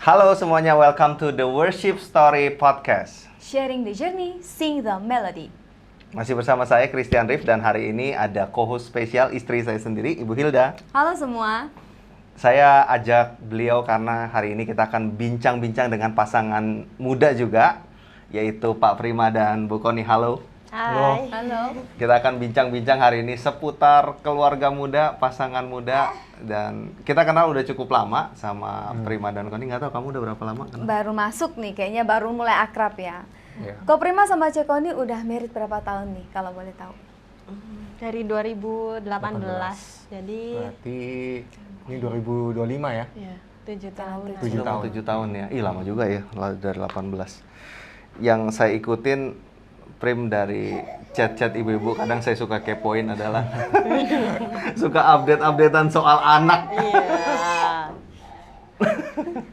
Halo semuanya, welcome to the Worship Story Podcast. Sharing the journey, sing the melody. Masih bersama saya Christian Riff dan hari ini ada co-host spesial istri saya sendiri, Ibu Hilda. Halo semua. Saya ajak beliau karena hari ini kita akan bincang-bincang dengan pasangan muda juga, yaitu Pak Prima dan Bu Koni. Halo. Hai. Halo. Kita akan bincang-bincang hari ini seputar keluarga muda, pasangan muda, dan kita kenal udah cukup lama sama Prima dan Koni. Nggak tahu kamu udah berapa lama kenal? Baru masuk nih, kayaknya baru mulai akrab ya. Iya. Ko Prima sama Cek Koni udah married berapa tahun nih, kalau boleh tahu? Dari 2018. Jadi Berarti ini 2025 ya? ya, 7 tahun. 7 tahun. 7 tahun ya. Ih, lama juga ya, dari 18. Yang saya ikutin Prim dari chat-chat ibu-ibu, kadang saya suka kepoin adalah suka update-updatean soal anak. Iya.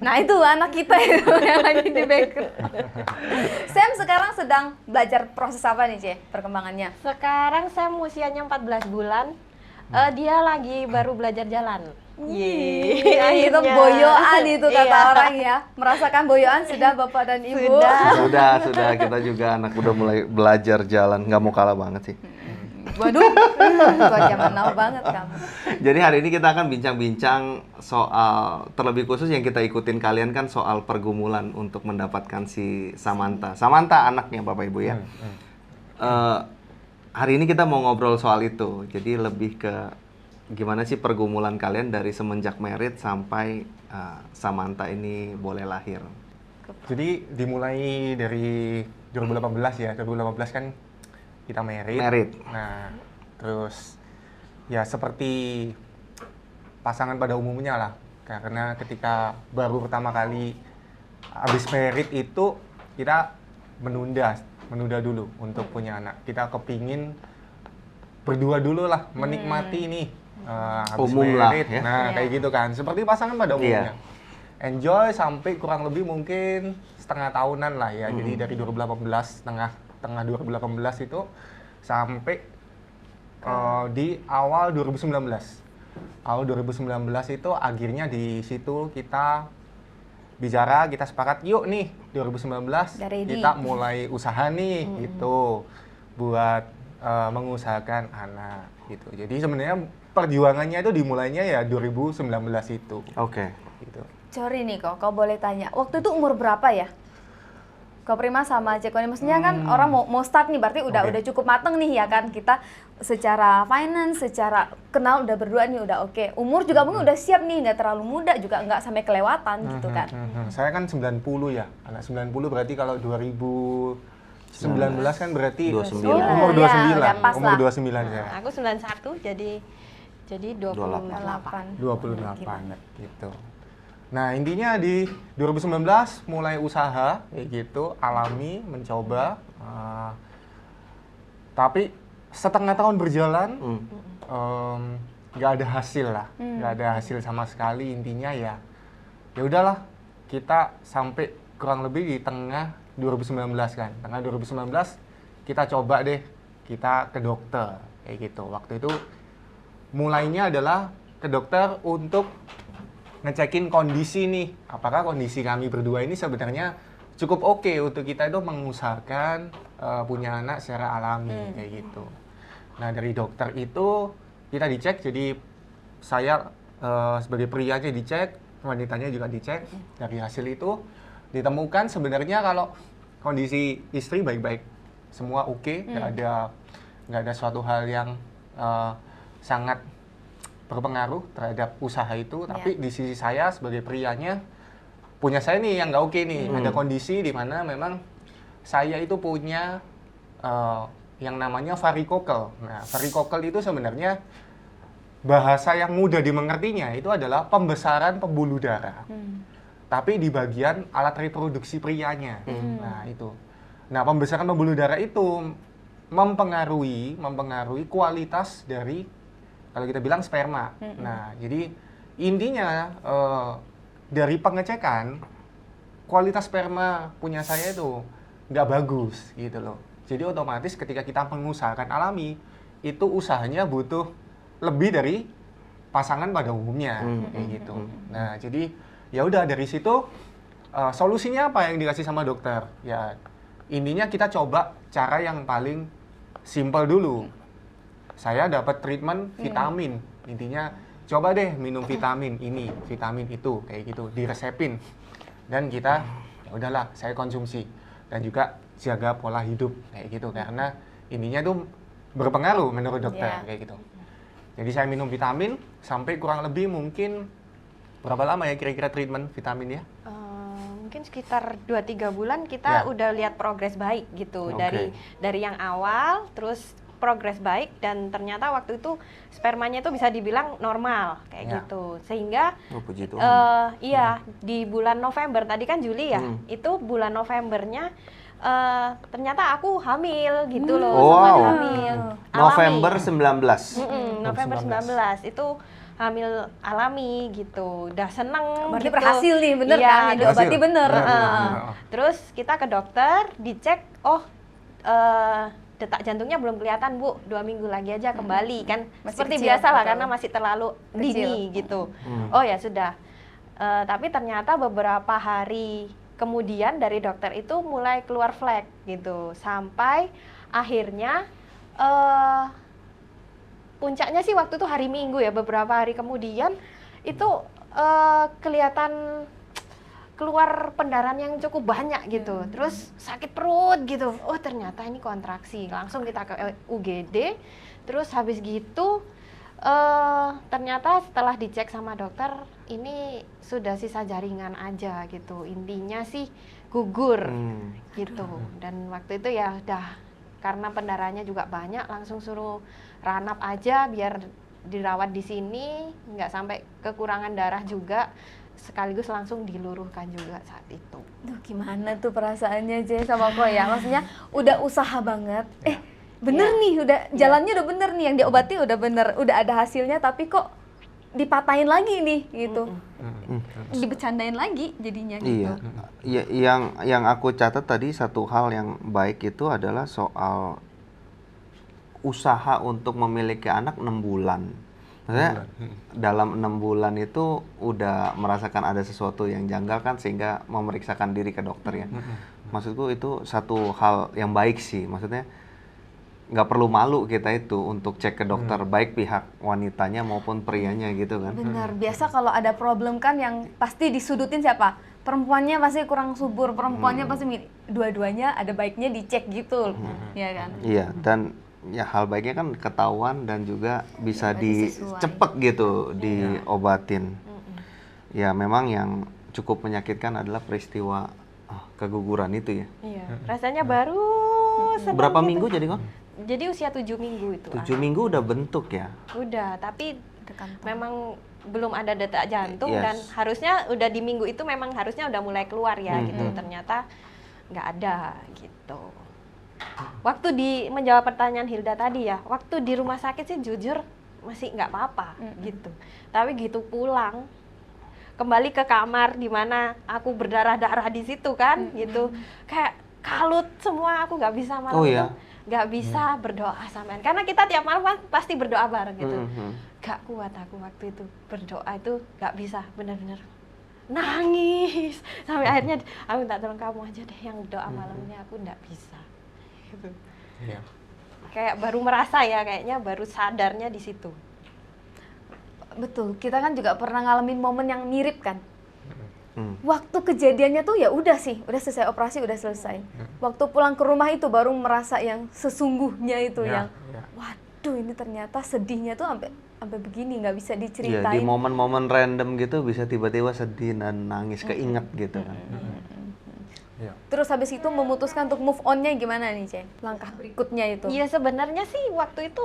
Nah itu anak kita itu yang lagi di background. Sam sekarang sedang belajar proses apa nih, Cek, perkembangannya? Sekarang saya usianya 14 bulan. Dia lagi baru belajar jalan. Yeay, itu boyoan itu kata Iya. orang ya. Merasakan boyoan sudah Bapak dan Ibu. Sudah kita juga anak udah mulai belajar jalan, nggak mau kalah banget sih. Waduh, gua zaman now banget kamu. Jadi hari ini kita akan bincang-bincang soal, terlebih khusus yang kita ikutin kalian kan soal pergumulan untuk mendapatkan si Samantha. Samantha anaknya Bapak Ibu ya. Hari ini kita mau ngobrol soal itu. Jadi lebih ke gimana sih pergumulan kalian dari semenjak married sampai Samantha ini boleh lahir. Jadi dimulai dari 2018 ya. 2018 kan kita married. Nah, terus ya seperti pasangan pada umumnya lah. Karena ketika baru pertama kali habis married itu kita menunda dulu untuk punya anak. Kita kepingin berdua dulu lah, menikmati nih habis Umum lah, married. ya. Nah, kayak gitu kan. Seperti pasangan pada umumnya. Enjoy sampai kurang lebih mungkin setengah tahunan lah ya. Jadi dari 2018 tengah 2018 itu sampai di awal 2019. Awal 2019 itu akhirnya di situ kita bicara, kita sepakat yuk nih 2019 kita mulai usaha nih gitu buat mengusahakan anak gitu. Jadi sebenarnya perjuangannya itu dimulainya ya 2019 itu. Oke. Gitu. Sorry nih kau boleh tanya. Waktu itu umur berapa ya? Kau Prima sama Cek Koni, maksudnya kan orang mau start nih, berarti udah cukup mateng nih ya kan, kita secara finance, secara kenal udah berdua nih udah oke. Umur juga mungkin udah siap nih, nggak terlalu muda juga nggak sampai kelewatan gitu kan. Saya kan 90 ya, anak 90 berarti kalau 2019 kan berarti 29. umur Ya, 29, udah pas umur lah. 29 ya. Aku 91 jadi 28. 28 gitu. Nah, intinya di 2019 mulai usaha kayak gitu, alami, mencoba. Tapi setengah tahun berjalan nggak ada hasil lah, nggak ada hasil sama sekali. Intinya ya udahlah, kita sampai kurang lebih di tengah 2019 kan. Tengah 2019 kita coba deh, kita ke dokter kayak gitu. Waktu itu mulainya adalah ke dokter untuk ngecekin kondisi nih, apakah kondisi kami berdua ini sebenarnya cukup oke untuk kita itu mengusahakan punya anak secara alami kayak gitu. Nah, dari dokter itu kita dicek, jadi saya sebagai prianya dicek, wanitanya juga dicek. Dari hasil itu ditemukan sebenarnya kalau kondisi istri baik-baik, semua oke, nggak ada suatu hal yang sangat berpengaruh terhadap usaha itu. Tapi di sisi saya sebagai prianya, punya saya nih yang nggak oke nih. Ada kondisi di mana memang saya itu punya yang namanya varikokel. Nah, varikokel itu sebenarnya bahasa yang mudah dimengertinya itu adalah pembesaran pembuluh darah. Tapi di bagian alat reproduksi prianya. Nah, itu. Nah, pembesaran pembuluh darah itu mempengaruhi kualitas dari, kalau kita bilang, sperma. Nah, jadi intinya dari pengecekan kualitas sperma punya saya itu nggak bagus gitu loh. Jadi otomatis ketika kita mengusahakan alami, itu usahanya butuh lebih dari pasangan pada umumnya kayak gitu. Nah, jadi ya udah dari situ Solusinya apa yang dikasih sama dokter? Ya intinya kita coba cara yang paling simple dulu. Saya dapat treatment vitamin, intinya coba deh minum vitamin ini, vitamin itu, kayak gitu, diresepin. Dan kita, ya udahlah, saya konsumsi. Dan juga jaga pola hidup, kayak gitu. Karena ininya tuh berpengaruh menurut dokter, kayak gitu. Jadi saya minum vitamin, sampai kurang lebih mungkin, berapa lama ya kira-kira treatment vitamin ya? Mungkin sekitar 2-3 bulan kita udah lihat progres baik gitu. Dari yang awal, terus progres baik, dan ternyata waktu itu spermanya itu bisa dibilang normal kayak gitu, sehingga puji Tuhan. iya di bulan November, tadi kan Juli ya, itu bulan Novembernya ternyata aku hamil gitu loh. Sempat hamil November alami. 19. November 19 itu hamil alami gitu, udah seneng Berarti gitu. berhasil nih, bener Iya, kan? Itu berarti bener. Terus kita ke dokter, dicek, detak jantungnya belum kelihatan Bu, 2 minggu lagi aja kembali kan. Masih Seperti kecil, biasa lah, betul. karena masih terlalu Kecil. dini gitu. Oh ya sudah. Tapi ternyata beberapa hari kemudian dari dokter itu mulai keluar flek gitu. Sampai akhirnya puncaknya sih waktu itu hari Minggu ya, beberapa hari kemudian itu kelihatan keluar pendarahan yang cukup banyak gitu, terus sakit perut gitu. Oh ternyata ini kontraksi, langsung kita ke UGD. Terus habis gitu ternyata setelah dicek sama dokter, ini sudah sisa jaringan aja gitu, intinya sih gugur gitu. Dan waktu itu ya udah, karena pendarahannya juga banyak, langsung suruh ranap aja biar dirawat di sini, nggak sampai kekurangan darah juga, sekaligus langsung diluruhkan juga saat itu. Duh, gimana tuh perasaannya Jay sama kok ya? Maksudnya udah usaha banget. Bener nih, udah jalannya udah bener nih, yang diobati udah bener, udah ada hasilnya, tapi kok dipatahin lagi nih gitu. Dibecandain lagi jadinya gitu. Iya. Yang aku catat tadi satu hal yang baik itu adalah soal usaha untuk memiliki anak 6 bulan. Maksudnya dalam 6 bulan itu udah merasakan ada sesuatu yang janggal kan, sehingga memeriksakan diri ke dokter ya. Maksudku itu satu hal yang baik sih. Maksudnya nggak perlu malu kita itu untuk cek ke dokter, baik pihak wanitanya maupun prianya gitu kan. Bener, biasa kalau ada problem kan yang pasti disudutin siapa? Perempuannya pasti kurang subur, perempuannya pasti dua-duanya ada baiknya dicek gitu, ya kan? Iya, dan ya hal baiknya kan ketahuan dan juga bisa sesuai. cepet gitu diobatin. Ya memang yang cukup menyakitkan adalah peristiwa keguguran itu ya. Iya, rasanya baru senang Berapa gitu. minggu jadi kok? Jadi usia 7 minggu itu. 7 minggu udah bentuk ya? Udah, tapi Tekan. memang belum ada detak jantung, Yes. dan harusnya udah di minggu itu memang harusnya udah mulai keluar ya gitu. Ternyata nggak ada gitu. Waktu menjawab pertanyaan Hilda tadi ya, waktu di rumah sakit sih jujur masih nggak apa-apa gitu. Tapi gitu pulang, kembali ke kamar di mana aku berdarah-darah di situ kan gitu, kayak kalut semua, aku nggak bisa malam itu nggak bisa berdoa sampean, karena kita tiap malam kan pasti berdoa bareng gitu. Gak kuat aku waktu itu berdoa, itu nggak bisa, benar-benar nangis sampai akhirnya aku minta tolong kamu aja deh yang doa malam ini, aku nggak bisa gitu. Kayak baru merasa ya, kayaknya baru sadarnya di situ. Betul, kita kan juga pernah ngalamin momen yang mirip kan. Waktu kejadiannya tuh ya udah sih, udah selesai operasi, udah selesai. Waktu pulang ke rumah itu baru merasa yang sesungguhnya itu, yang waduh ini ternyata sedihnya tuh sampai begini, nggak bisa Iya, diceritain. di momen-momen random gitu bisa tiba-tiba sedih dan nangis, keinget gitu kan. Terus habis itu memutuskan untuk move on-nya gimana nih, Ceng? Langkah berikutnya itu. Iya sebenarnya sih waktu itu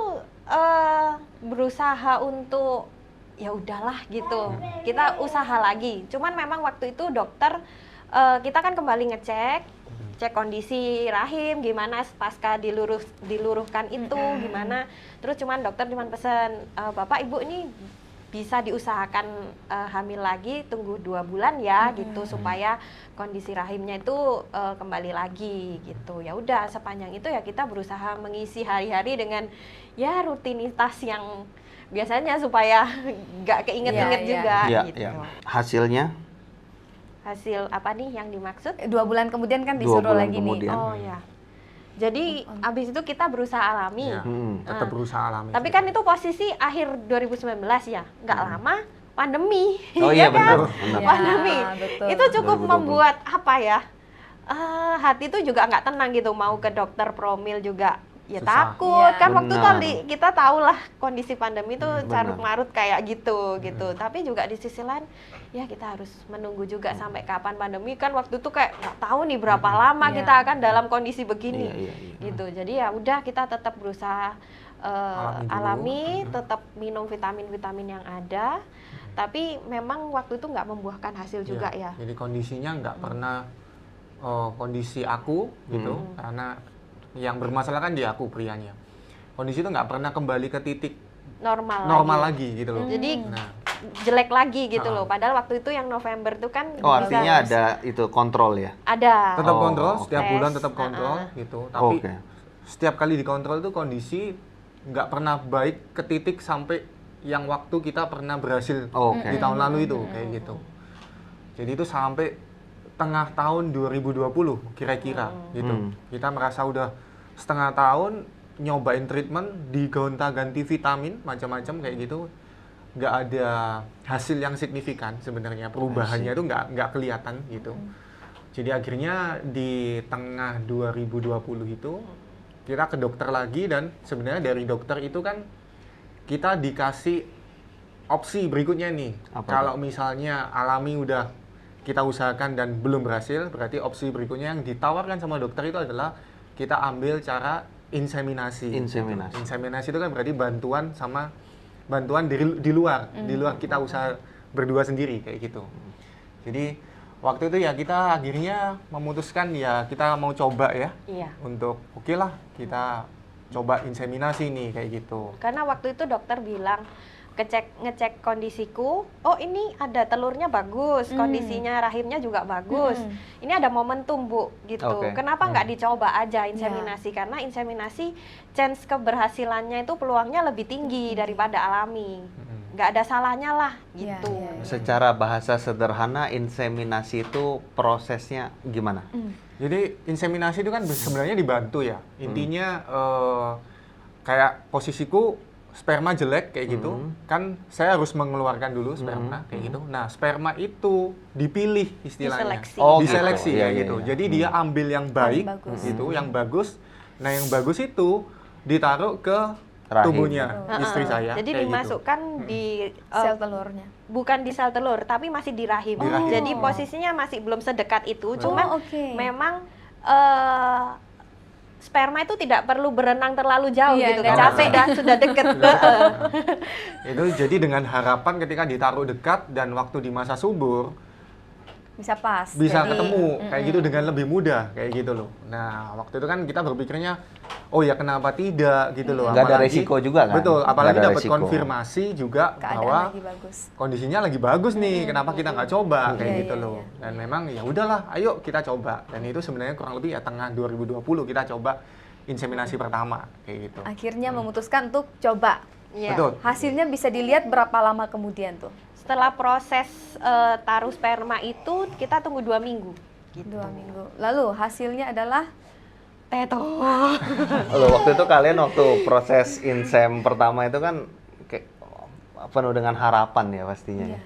berusaha untuk ya udahlah gitu, kita usaha lagi. Cuman memang waktu itu dokter, kita kan kembali cek kondisi rahim gimana pasca diluruhkan itu gimana. Terus cuman dokter cuman pesen, Bapak Ibu ini bisa diusahakan hamil lagi, tunggu 2 bulan ya gitu, supaya kondisi rahimnya itu kembali lagi gitu. Ya udah, sepanjang itu ya kita berusaha mengisi hari-hari dengan ya rutinitas yang biasanya supaya nggak keinget-inget juga gitu. Hasilnya hasil apa nih yang dimaksud? 2 bulan kemudian kan 2 disuruh bulan lagi kemudian. nih. Oh ya. Jadi abis itu kita berusaha alami. Ya, tetap berusaha alami. Tapi kan itu posisi akhir 2019 ya, nggak lama pandemi. Oh iya, ya kan? benar, benar. Ya, Pandemi. betul. Itu cukup 2020. membuat apa ya? Hati itu juga nggak tenang gitu, mau ke dokter promil juga ya Susah. takut. Iya. Kan waktu Benar. kali kita tahu lah kondisi pandemi itu Benar. carut marut kayak gitu gitu. Tapi juga di sisi lain ya kita harus menunggu juga sampai kapan pandemi, kan waktu itu kayak nggak tahu nih berapa lama Iya. kita akan dalam kondisi begini. Iya, iya, iya. Gitu. Jadi ya udah kita tetap berusaha Alami dulu. tetap minum vitamin-vitamin yang ada. Tapi memang waktu itu nggak membuahkan hasil juga ya. Jadi kondisinya nggak pernah kondisi aku gitu, karena yang bermasalah kan di aku prianya. Kondisi itu nggak pernah kembali ke titik normal lagi gitu loh. Jadi Nah, jelek lagi gitu loh. Padahal waktu itu yang November itu kan Oh, bisa artinya ada itu kontrol ya? ada. tetap Oh, kontrol oke. setiap bulan tetap Tes, kontrol gitu. Tapi Oke. setiap kali dikontrol itu kondisi nggak pernah baik ke titik sampai yang waktu kita pernah berhasil Oke. di tahun lalu itu kayak gitu. Jadi itu sampai tengah tahun 2020 kira-kira gitu. Kita merasa udah setengah tahun nyobain treatment, digonta-ganti vitamin macam-macam kayak gitu, nggak ada hasil yang signifikan sebenarnya, perubahannya itu nggak kelihatan gitu. Jadi akhirnya di tengah 2020 itu kita ke dokter lagi, dan sebenarnya dari dokter itu kan kita dikasih opsi berikutnya nih. Apa Kalau misalnya alami udah kita usahakan dan belum berhasil, berarti opsi berikutnya yang ditawarkan sama dokter itu adalah kita ambil cara inseminasi. Inseminasi. Inseminasi itu kan berarti bantuan di luar kita usaha berdua sendiri kayak gitu. Jadi waktu itu ya kita akhirnya memutuskan ya kita mau coba ya Iya. untuk oke lah kita coba inseminasi nih kayak gitu. Karena waktu itu dokter bilang ngecek kondisiku, oh ini ada telurnya bagus, kondisinya rahimnya juga bagus. Ini ada momentum Bu, gitu. Oke. Kenapa nggak dicoba aja inseminasi? Karena inseminasi chance keberhasilannya itu peluangnya lebih tinggi daripada alami. Nggak ada salahnya lah, Iya, gitu. iya, iya. Secara bahasa sederhana, inseminasi itu prosesnya gimana? Jadi inseminasi itu kan sebenarnya dibantu ya. Intinya kayak posisiku sperma jelek kayak gitu, kan saya harus mengeluarkan dulu sperma kayak gitu. Nah, sperma itu dipilih istilahnya. Diseleksi. Oh, Diseleksi gitu. kayak Iya, gitu. iya, iya. Jadi dia ambil yang baik bagus. gitu, yang bagus. Nah, yang bagus itu ditaruh ke Rahim. tubuhnya istri saya. Jadi kayak gitu. dimasukkan di Sel telurnya. bukan di sel telur, tapi masih di rahim. Di rahim. Jadi posisinya masih belum sedekat itu, cuman oke. memang sperma itu tidak perlu berenang terlalu jauh Iya, gitu, nggak capek dan sudah deket. Itu jadi dengan harapan ketika ditaruh dekat dan waktu di masa subur Bisa pas. bisa Jadi, ketemu kayak gitu dengan lebih mudah kayak gitu loh. Nah, waktu itu kan kita berpikirnya oh ya kenapa tidak gitu loh. Nggak ada Apalagi- resiko juga kan? Betul, apalagi Nggak ada dapat resiko. konfirmasi juga keadaan bahwa lagi bagus. kondisinya lagi bagus nih, kenapa kita nggak coba kayak Iya, gitu iya, loh. iya. Dan memang ya udahlah, ayo kita coba. Dan itu sebenarnya kurang lebih ya tengah 2020 kita coba inseminasi pertama kayak gitu. Akhirnya memutuskan untuk coba. Iya. Betul. Hasilnya bisa dilihat berapa lama kemudian tuh? Setelah proses taruh sperma itu kita tunggu 2 minggu. Gitu. 2 minggu. Lalu hasilnya adalah Teto. Loh, waktu itu kalian waktu proses insem pertama itu kan kayak penuh dengan harapan ya pastinya. Iya.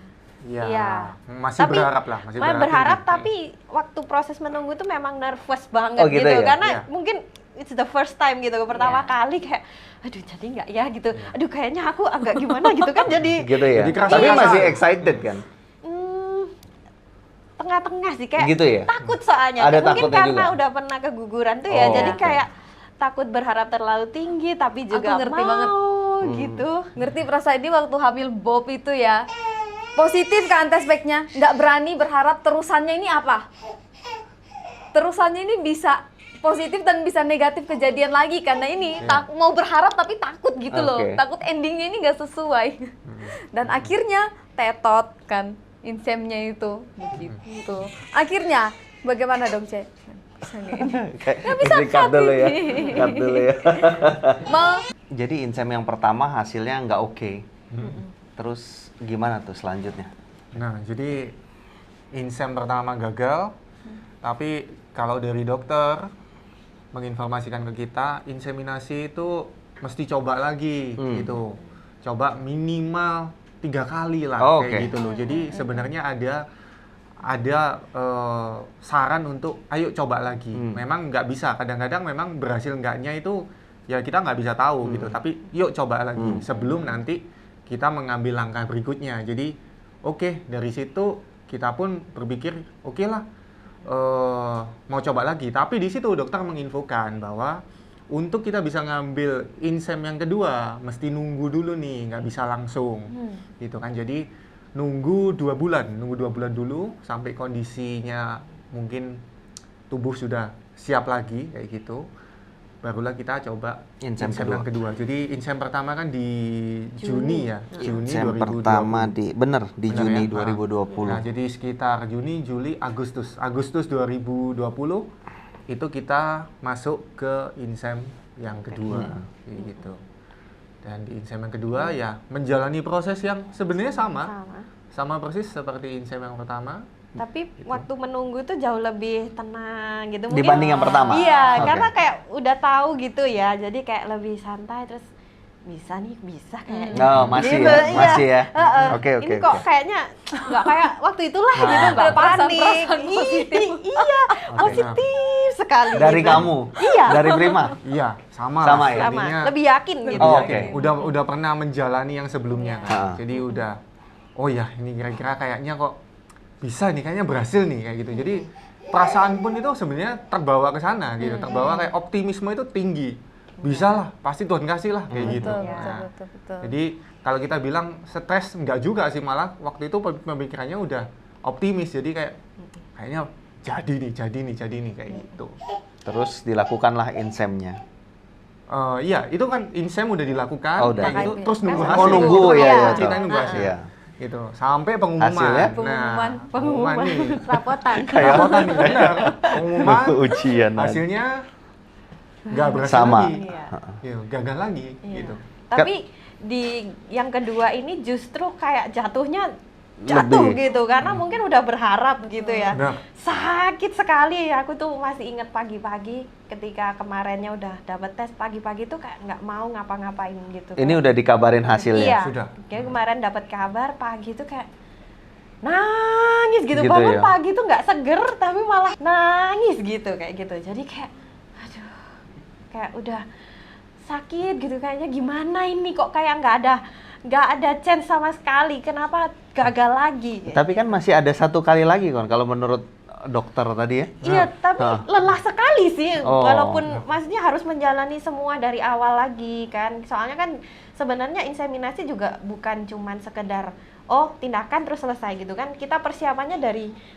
Iya. Iya. Masih Tapi, berharap lah, masih berharap tinggi. tapi waktu proses menunggu itu memang nervous banget Oh, gitu ya? karena Iya. mungkin it's the first time gitu, pertama Iya. kali kayak aduh jadi nggak ya gitu, aduh kayaknya aku agak gimana gitu kan jadi Gitu ya. Jadi kerasa- Tapi kerasa. masih excited kan? tengah-tengah sih kayak Gitu ya? takut soalnya. Ada Mungkin takutnya karena juga? udah pernah keguguran tuh ya, Oh, jadi oke. kayak takut berharap terlalu tinggi tapi juga ngerti mau banget. gitu. ngerti perasaan ini waktu hamil Bob itu ya. Positif kan tes packnya, nggak berani berharap terusannya ini apa. Terusannya ini bisa positif dan bisa negatif kejadian lagi karena ini mau berharap tapi takut gitu loh, Oke. takut endingnya ini nggak sesuai. Dan akhirnya tetot kan insemnya itu begitu. Akhirnya bagaimana dong Cek? Istri cut dulu ya. Cut dulu ya. Mau Jadi insem yang pertama hasilnya nggak oke. Terus gimana tuh selanjutnya? Nah, jadi insem pertama gagal, tapi kalau dari dokter menginformasikan ke kita, inseminasi itu mesti coba lagi gitu. Coba minimal 3 kali lah kayak gitu loh. Jadi sebenarnya ada saran untuk ayo coba lagi. Memang nggak bisa, kadang-kadang memang berhasil enggaknya itu ya kita nggak bisa tahu gitu. Tapi yuk coba lagi sebelum nanti kita mengambil langkah berikutnya. Jadi oke, dari situ kita pun berpikir oke lah mau coba lagi. Tapi di situ dokter menginfokan bahwa untuk kita bisa ngambil insem yang kedua mesti nunggu dulu nih, nggak bisa langsung gitu kan. Jadi nunggu 2 bulan dulu sampai kondisinya mungkin tubuh sudah siap lagi kayak gitu, barulah kita coba insem yang kedua. Jadi insem pertama kan di Juni ya, Juni insem 2020. pertama di Juni ya? 2020. Nah, jadi sekitar Juni, Juli, Agustus 2020 itu kita masuk ke insem yang kedua kayak gitu. Dan di insem yang kedua ya menjalani proses yang sebenarnya sama persis seperti insem yang pertama. Tapi waktu menunggu itu jauh lebih tenang gitu. Dibanding yang pertama? Iya, Oke. karena kayak udah tahu gitu ya. Jadi kayak lebih santai, terus bisa kayaknya. Oh, masih Gitu, ya, iya. masih ya. Oke. Ini kok kayaknya nggak kayak waktu itulah Nah. gitu, nggak panik. Perasaan positif. Iya, positif sekali. Dari gitu. kamu? Iya. Dari Prima? Iya, sama Sama lah. ya? Sama, Intinya lebih yakin gitu. Oh, Oke. Udah pernah menjalani yang sebelumnya kan. Ha. Jadi udah oh ya ini kira-kira kayaknya kok bisa nih, kayaknya berhasil nih kayak gitu. Jadi perasaan pun itu sebenarnya terbawa ke sana gitu. Terbawa kayak optimisme itu tinggi. Bisa lah, pasti Tuhan kasih lah kayak gitu. Nah, Betul. jadi kalau kita bilang stres enggak juga sih, malah waktu itu pemikirannya udah optimis. Jadi kayaknya jadi nih kayak gitu. Terus dilakukanlah insemnya. Iya, itu kan insem udah dilakukan, Oh, udah. kayak gitu, Makanya. terus nunggu Oh, hasil. nunggu, Itu ya, ya, ceritanya tahu. nunggu hasil. Iya. Gitu. Sampai pengumuman. Hasilnya? Pengumuman. nih. Rapotan. Rapotan nih, benar. Pengumuman, Ujian. hasilnya nggak berhasil Sama. lagi. Iya. Iya, gagal lagi, Iya. gitu. Tapi di yang kedua ini justru kayak jatuh Lebih. gitu karena mungkin udah berharap gitu ya. Benar. Sakit sekali, aku tuh masih inget pagi-pagi ketika kemarinnya udah dapet tes, pagi-pagi tuh kayak nggak mau ngapa-ngapain gitu. Ini udah dikabarin hasilnya? Iya. Sudah. Kayak kemarin dapat kabar pagi tuh kayak nangis gitu, Gitu bangun ya? pagi tuh nggak seger tapi malah nangis gitu kayak gitu. Jadi kayak aduh, kayak udah sakit gitu, kayaknya gimana ini kok kayak nggak ada chance sama sekali, kenapa gagal lagi? Tapi kan masih ada 1 kali lagi kan kalau menurut dokter tadi ya? Iya, tapi lelah sekali sih, Oh. walaupun maksudnya harus menjalani semua dari awal lagi kan. Soalnya kan sebenarnya inseminasi juga bukan cuman sekedar tindakan terus selesai gitu kan. Kita persiapannya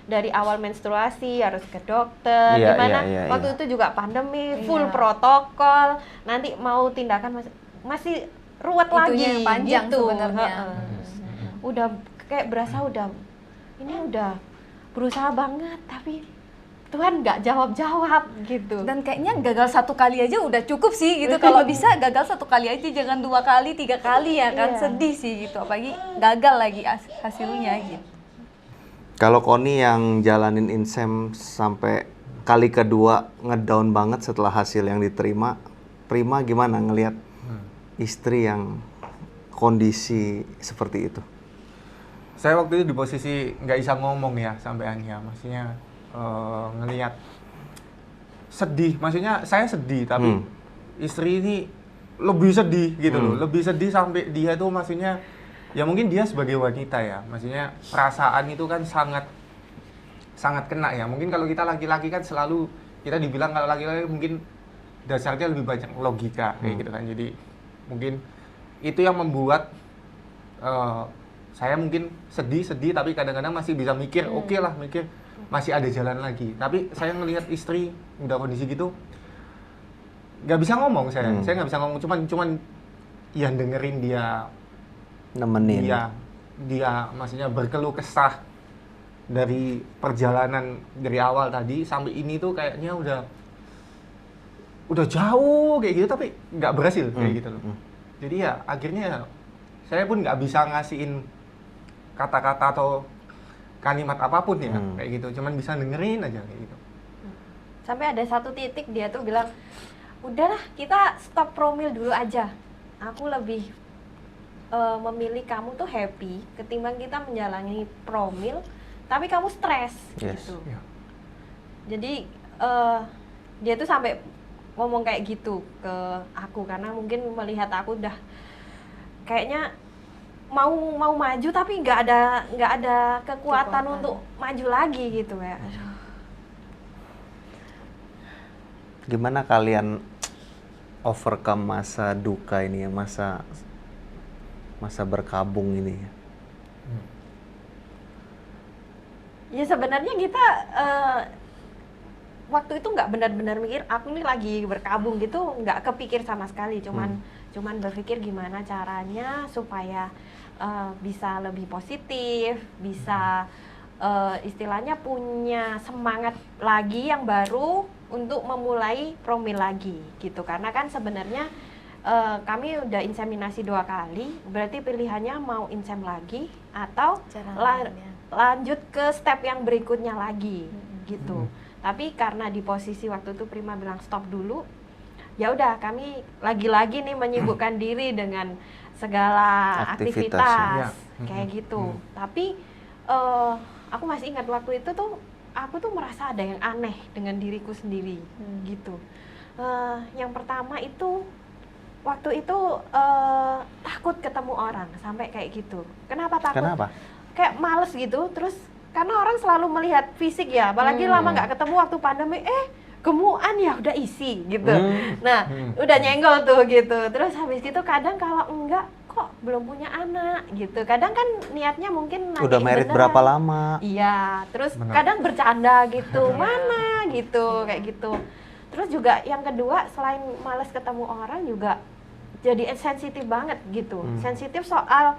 dari awal menstruasi harus ke dokter, Iya, gimana iya, waktu itu juga pandemi, full protokol. Nanti mau tindakan masih ruwet Itunya lagi yang panjang gitu. sebenarnya. Udah kayak berasa udah berusaha banget tapi Tuhan nggak jawab gitu. Dan kayaknya gagal 1 kali aja udah cukup sih gitu. Kalau bisa gagal 1 kali aja, jangan 2 kali, 3 kali ya kan. Iya. Sedih sih gitu, apalagi gagal lagi hasilnya gitu. Kalau Koni yang jalanin insem sampai kali kedua ngedown banget setelah hasil yang diterima, Prima gimana ngelihat istri yang kondisi seperti itu? Saya waktu itu di posisi nggak bisa ngomong ya sampeannya, maksudnya ngelihat sedih, maksudnya saya sedih tapi istri ini lebih sedih gitu loh, lebih sedih sampai dia tuh maksudnya ya mungkin dia sebagai wanita ya, maksudnya perasaan itu kan sangat kena ya. Mungkin kalau kita laki-laki kan selalu kita dibilang kalau laki-laki mungkin dasarnya lebih banyak logika kayak gitu kan. Jadi mungkin itu yang membuat saya mungkin sedih tapi kadang-kadang masih bisa mikir, oke lah mikir masih ada jalan lagi. Tapi saya ngelihat istri udah kondisi gitu nggak bisa ngomong saya nggak bisa ngomong, cuman ya dengerin dia Nemenin. dia maksudnya berkeluh kesah dari perjalanan dari awal tadi sampai ini tuh kayaknya udah jauh kayak gitu tapi nggak berhasil kayak gitu loh. Jadi ya akhirnya saya pun nggak bisa ngasihin kata-kata atau kalimat apapun ya, kayak gitu. Cuman bisa dengerin aja kayak gitu. Sampai ada satu titik dia tuh bilang, udahlah kita stop promil dulu aja. Aku lebih memilih kamu tuh happy ketimbang kita menjalani promil tapi kamu stres gitu. Iya. Jadi dia tuh sampai ngomong kayak gitu ke aku karena mungkin melihat aku udah kayaknya mau maju tapi nggak ada kekuatan untuk maju lagi gitu ya. Gimana kalian overcome masa duka ini ya, masa berkabung ini ya? Ya sebenarnya kita waktu itu nggak benar-benar mikir aku ini lagi berkabung gitu, nggak kepikir sama sekali, cuman berpikir gimana caranya supaya bisa lebih positif, bisa istilahnya punya semangat lagi yang baru untuk memulai promil lagi gitu. Karena kan sebenarnya kami udah inseminasi 2 kali, berarti pilihannya mau insem lagi atau lanjut ke step yang berikutnya lagi gitu. Tapi karena di posisi waktu itu Prima bilang stop dulu, ya udah kami lagi-lagi nih menyibukkan diri dengan segala aktivitas kayak gitu. Tapi aku masih ingat waktu itu tuh aku tuh merasa ada yang aneh dengan diriku sendiri gitu. Yang pertama itu waktu itu takut ketemu orang sampai kayak gitu. Kenapa takut? Kenapa? Kayak males gitu. Terus karena orang selalu melihat fisik ya, apalagi lama nggak ketemu waktu pandemi. Gemukan ya udah isi gitu. Nah udah nyenggol tuh gitu. Terus habis gitu kadang kalau enggak kok belum punya anak gitu. Kadang kan niatnya mungkin Udah married berapa lama? Iya, terus kadang bercanda gitu, mana gitu, kayak gitu. Terus juga yang kedua selain males ketemu orang juga jadi sensitif banget gitu. Sensitif soal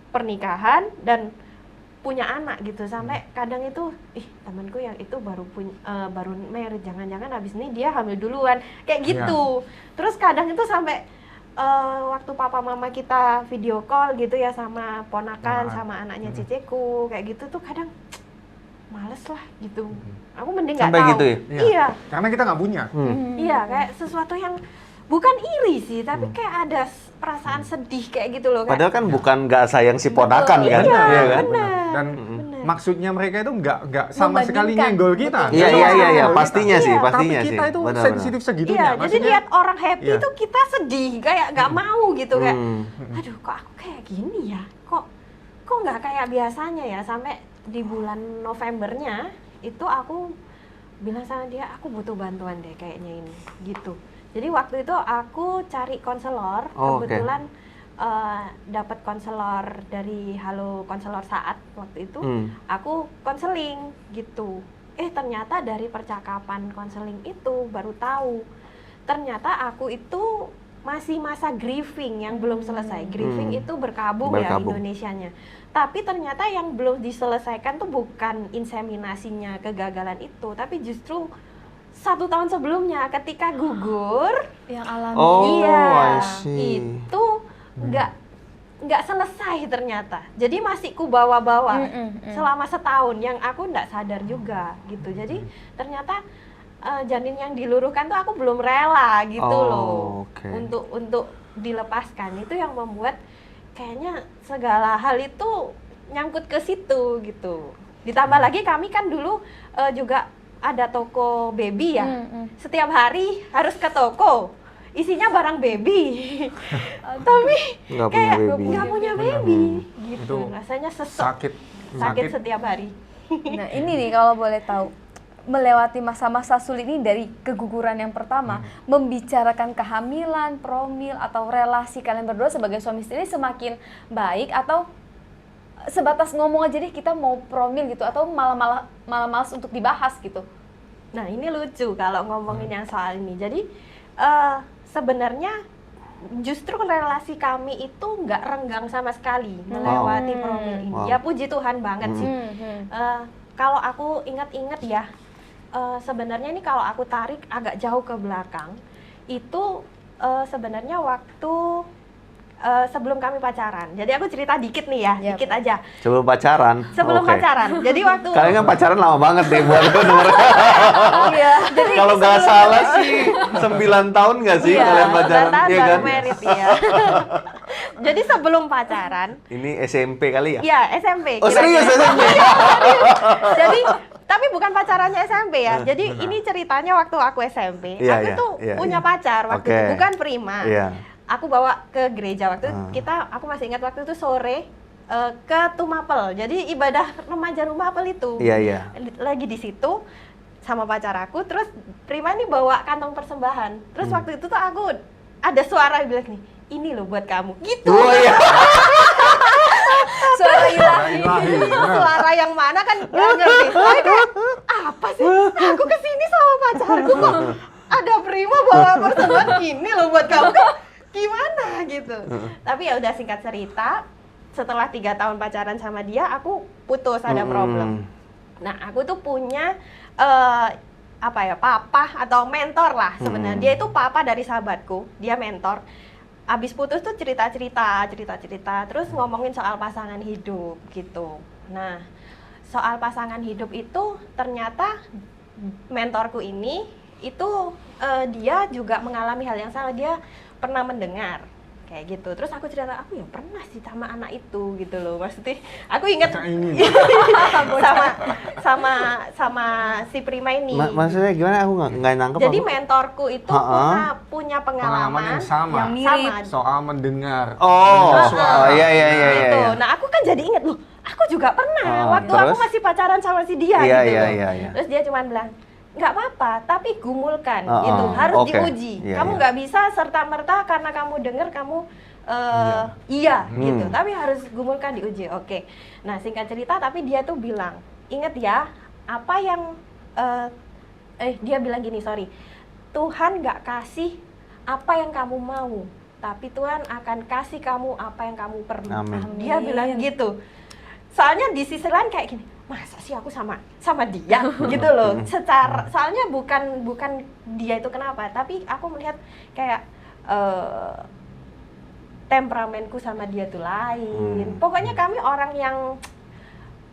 pernikahan dan punya anak gitu. Sampai kadang itu, temanku yang itu baru married, jangan-jangan habis ini dia hamil duluan, kayak gitu. Terus kadang itu sampai waktu papa mama kita video call gitu ya sama ponakan sama anaknya ceceku kayak gitu tuh kadang males lah gitu. Aku mending nggak tahu. Sampai gitu ya? Iya. Karena kita nggak punya. Iya, kayak sesuatu yang bukan iri sih, tapi kayak ada perasaan sedih kayak gitu loh. Padahal kan bukan nggak sayang si ponakan kan? Iya, kan? Dan maksudnya mereka itu nggak sama sekali nyenggol kita. Iya, pastinya sih, pastinya tapi sih. kita itu sensitif segitunya. Iya, jadi lihat orang happy itu kita sedih, kayak nggak mau gitu kayak, aduh kok aku kayak gini ya, kok nggak kayak biasanya ya. Sampai di bulan Novembernya itu aku bilang sama dia, aku butuh bantuan deh kayaknya ini, gitu. Jadi waktu itu aku cari konselor, kebetulan dapat konselor dari Halo Konselor Saat waktu itu, aku konseling gitu. Ternyata dari percakapan konseling itu baru tahu, ternyata aku itu masih masa grieving yang belum selesai. Grieving itu berkabung ya Indonesianya. Tapi ternyata yang belum diselesaikan tuh bukan inseminasinya, kegagalan itu, tapi justru 1 tahun sebelumnya ketika gugur yang alami. Itu nggak selesai ternyata. Jadi masih ku bawa-bawa selama setahun yang aku nggak sadar juga gitu. Jadi ternyata janin yang diluruhkan tuh aku belum rela gitu loh untuk dilepaskan. Itu yang membuat kayaknya segala hal itu nyangkut ke situ gitu. Ditambah lagi kami kan dulu juga ada toko baby ya. Setiap hari harus ke toko, isinya barang baby. Tapi nggak punya baby gitu. Rasanya sakit setiap hari. Nah ini nih kalau boleh tahu, melewati masa-masa sulit ini dari keguguran yang pertama, membicarakan kehamilan, promil atau relasi kalian berdua sebagai suami istri semakin baik atau sebatas ngomong aja deh kita mau promil gitu, atau malah malas untuk dibahas gitu? Nah ini lucu kalau ngomongin yang soal ini. Jadi sebenarnya justru relasi kami itu nggak renggang sama sekali melewati promil ini. Ya puji Tuhan banget sih. Kalau aku ingat-ingat ya, sebenarnya ini kalau aku tarik agak jauh ke belakang, itu sebenarnya waktu sebelum kami pacaran. Jadi aku cerita dikit nih ya, Iya, dikit aja. Sebelum pacaran. Sebelum Oke. pacaran. Jadi waktu Kalian kan pacaran lama banget deh buat denger. Iya. jadi Kalau nggak salah sih 9 tahun nggak sih iya, kalian pacaran? 9 tahun Iya baru kan? married ya. Jadi sebelum pacaran, Ini SMP kali ya? ya SMP. Oh kira-kira. serius SMP? Jadi tapi bukan pacarannya SMP ya. Jadi ini ceritanya waktu aku SMP. Iya, Aku iya, tuh iya, punya iya. pacar waktu Oke. itu, bukan prima. Iya. Aku bawa ke gereja waktu itu, Ah. aku masih ingat waktu itu sore ke Tumapel. Jadi ibadah remaja Tumapel itu. Iya, iya. Lagi di situ sama pacar aku, terus prima ini bawa kantong persembahan. Terus waktu itu tuh aku ada suara yang bilang nih, ini loh buat kamu. Gitu. Oh iya. Suara ilahi. Ilahi. Suara yang mana kan nggak ngerti. Saya kayak, apa sih? Aku kesini sama pacarku kok ada prima bawa persembahan ini loh buat kamu, kan gimana gitu. Tapi ya udah, singkat cerita, setelah 3 tahun pacaran sama dia, aku putus, ada problem. Nah, aku tuh punya apa ya, papa atau mentor lah sebenarnya. Dia itu papa dari sahabatku, dia mentor. Abis putus tuh cerita-cerita, terus ngomongin soal pasangan hidup gitu. Nah, soal pasangan hidup itu ternyata mentorku ini itu dia juga mengalami hal yang sama. Dia pernah mendengar kayak gitu. Terus aku cerita, aku ya pernah sih sama anak itu gitu loh. Maksudnya aku ingat Bocah ini. sama si prima ini. Maksudnya gimana? Aku nggak nangkep. Jadi aku. mentorku itu punya Pengalaman yang sama. yang mirip. sama. Soal mendengar. Oh, Mendengar suara. iya iya iya iya. Gitu. iya. Nah, aku kan jadi inget loh, aku juga pernah waktu terus? aku masih pacaran sama si dia Iya, gitu iya, loh. iya, iya. Terus dia cuma bilang, nggak apa-apa, tapi gumulkan Oh, gitu, oh, harus oke. diuji. Iya, Kamu iya. nggak bisa serta-merta karena kamu dengar kamu iya gitu, tapi harus gumulkan, diuji. Oke. Nah, singkat cerita, tapi dia tuh bilang, inget ya, apa yang dia bilang gini, sorry, Tuhan nggak kasih apa yang kamu mau, tapi Tuhan akan kasih kamu apa yang kamu perlu. Amin. Dia bilang gitu. Soalnya di sisi lain kayak gini, masa sih aku sama dia gitu loh. Soalnya bukan dia itu kenapa, tapi aku melihat kayak temperamenku sama dia tuh lain. Pokoknya kami orang yang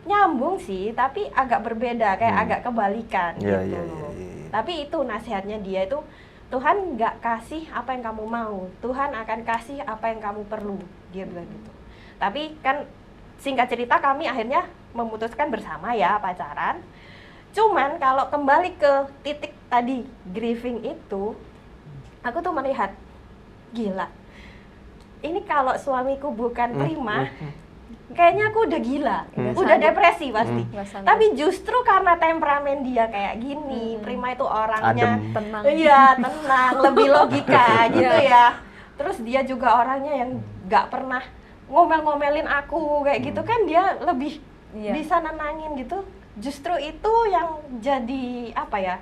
nyambung sih, tapi agak berbeda, kayak agak kebalikan Iya, gitu. iya, iya, iya. Tapi itu nasihatnya dia itu, Tuhan nggak kasih apa yang kamu mau, Tuhan akan kasih apa yang kamu perlu, dia bilang gitu. Tapi kan singkat cerita kami akhirnya memutuskan bersama ya, pacaran. Cuman kalau kembali ke titik tadi grieving itu, aku tuh melihat, gila, ini kalau suamiku bukan prima, kayaknya aku udah gila, udah sanggup. depresi pasti. Nggak sanggup. Tapi justru karena temperamen dia kayak gini, prima itu orangnya Adem. Tenang. iya, tenang, lebih logika gitu ya. Terus dia juga orangnya yang nggak pernah ngomel-ngomelin aku kayak gitu kan, dia lebih Iya. bisa nenangin gitu. Justru itu yang jadi apa ya?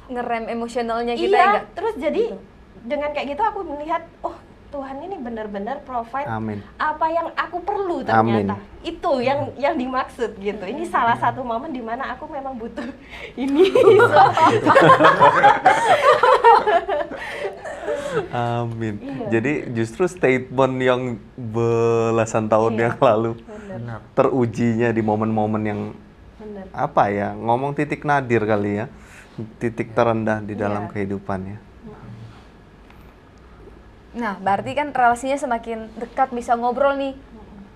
Ngerem emosionalnya kita ya Iya, nggak? terus jadi Gitu. dengan kayak gitu aku melihat, oh Tuhan ini benar-benar provide Amin. apa yang aku perlu Amin. ternyata. Itu yang dimaksud gitu. Ini salah satu momen di mana aku memang butuh ini. Amin. Jadi justru statement yang belasan tahun yang lalu Benar. terujinya di momen-momen yang Bener. apa ya, ngomong titik nadir kali ya, titik terendah di dalam kehidupannya. Nah, berarti kan relasinya semakin dekat, bisa ngobrol nih.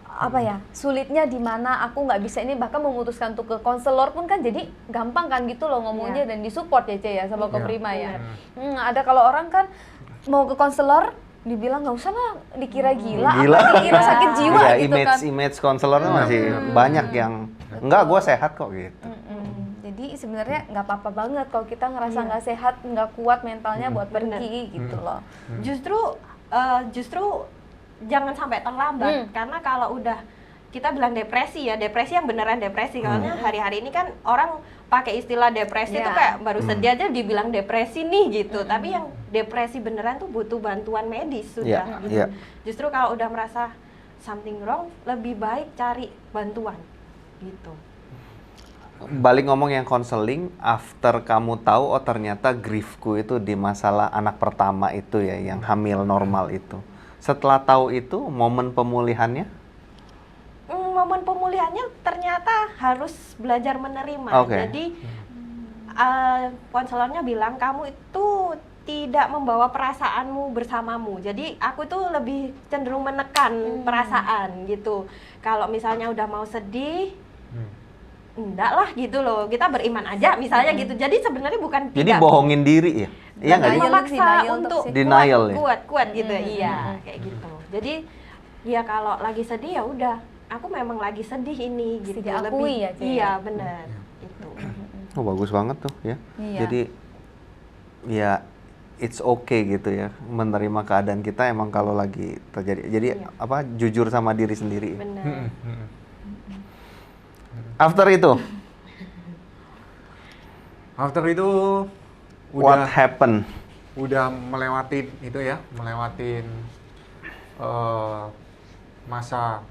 Apa ya, sulitnya di mana aku nggak bisa ini, bahkan memutuskan untuk ke konselor pun kan jadi gampang kan gitu loh ngomongnya, dan disupport ya Ce ya sama Iya. Koprima ya. Ada kalau orang kan mau ke konselor dibilang nggak usah lah, dikira gila, Gila. apa dikira sakit jiwa Iya, gitu kan. image konselornya masih banyak yang enggak, gue sehat kok gitu. Jadi sebenarnya nggak apa-apa banget kalau kita ngerasa nggak sehat, nggak kuat mentalnya buat pergi gitu loh. Justru jangan sampai terlambat, karena kalau udah kita bilang depresi ya, depresi yang beneran depresi. Karena hari-hari ini kan orang pakai istilah depresi itu kayak baru sedih aja dibilang depresi nih gitu. Tapi yang depresi beneran tuh butuh bantuan medis sudah. Iya, Gitu. iya. Justru kalau udah merasa something wrong, lebih baik cari bantuan gitu. Balik ngomong yang konseling, after kamu tahu oh ternyata griefku itu di masalah anak pertama itu ya, yang hamil normal itu. Setelah tahu itu, momen pemulihannya? Momen pemulihannya ternyata harus belajar menerima. Oke. Jadi konselornya bilang kamu itu tidak membawa perasaanmu bersamamu. Jadi aku tuh lebih cenderung menekan perasaan gitu. Kalau misalnya udah mau sedih, enggak lah gitu loh. Kita beriman aja misalnya gitu. Jadi sebenarnya bukan Jadi tidak bohongin diri ya? Iya nggak sih? Denial, memaksa denial untuk toxic. Denial ya? kuat gitu. Iya, kayak gitu. Jadi ya kalau lagi sedih ya udah, aku memang lagi sedih ini gitu. Diakui ya, Cek. Iya, benar. Itu. Oh, bagus banget tuh ya. Iya. Jadi ya it's okay gitu ya, menerima keadaan kita emang kalau lagi terjadi. Jadi Iya. apa, jujur sama diri sendiri. Benar. After itu, After itu what udah happened? melewatin itu ya, melewatin masa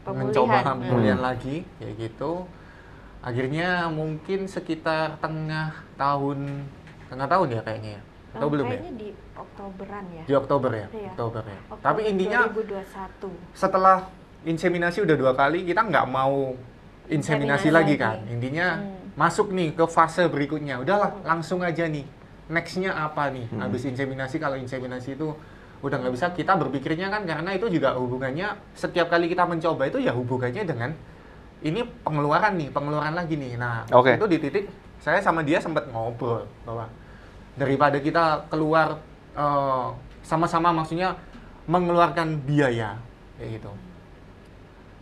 mencoba Pemulihan. pemulihan lagi kayak gitu. Akhirnya mungkin sekitar tengah tahun ya kayaknya ya. Atau belum ya? Kayaknya di Oktoberan ya. Di Oktober ya, Iya. Oktober ya. Oktober Tapi intinya 2021. setelah inseminasi udah 2 kali, kita nggak mau inseminasi Inseminasi lagi lagi. kan. Intinya masuk nih ke fase berikutnya. Udahlah, langsung aja nih. Next-nya apa nih? Habis inseminasi, kalau inseminasi itu udah nggak bisa, kita berpikirnya kan karena itu juga hubungannya setiap kali kita mencoba itu ya hubungannya dengan ini pengeluaran lagi nih. Nah, Oke. itu di titik saya sama dia sempat ngobrol bahwa daripada kita keluar sama-sama, maksudnya mengeluarkan biaya kayak gitu.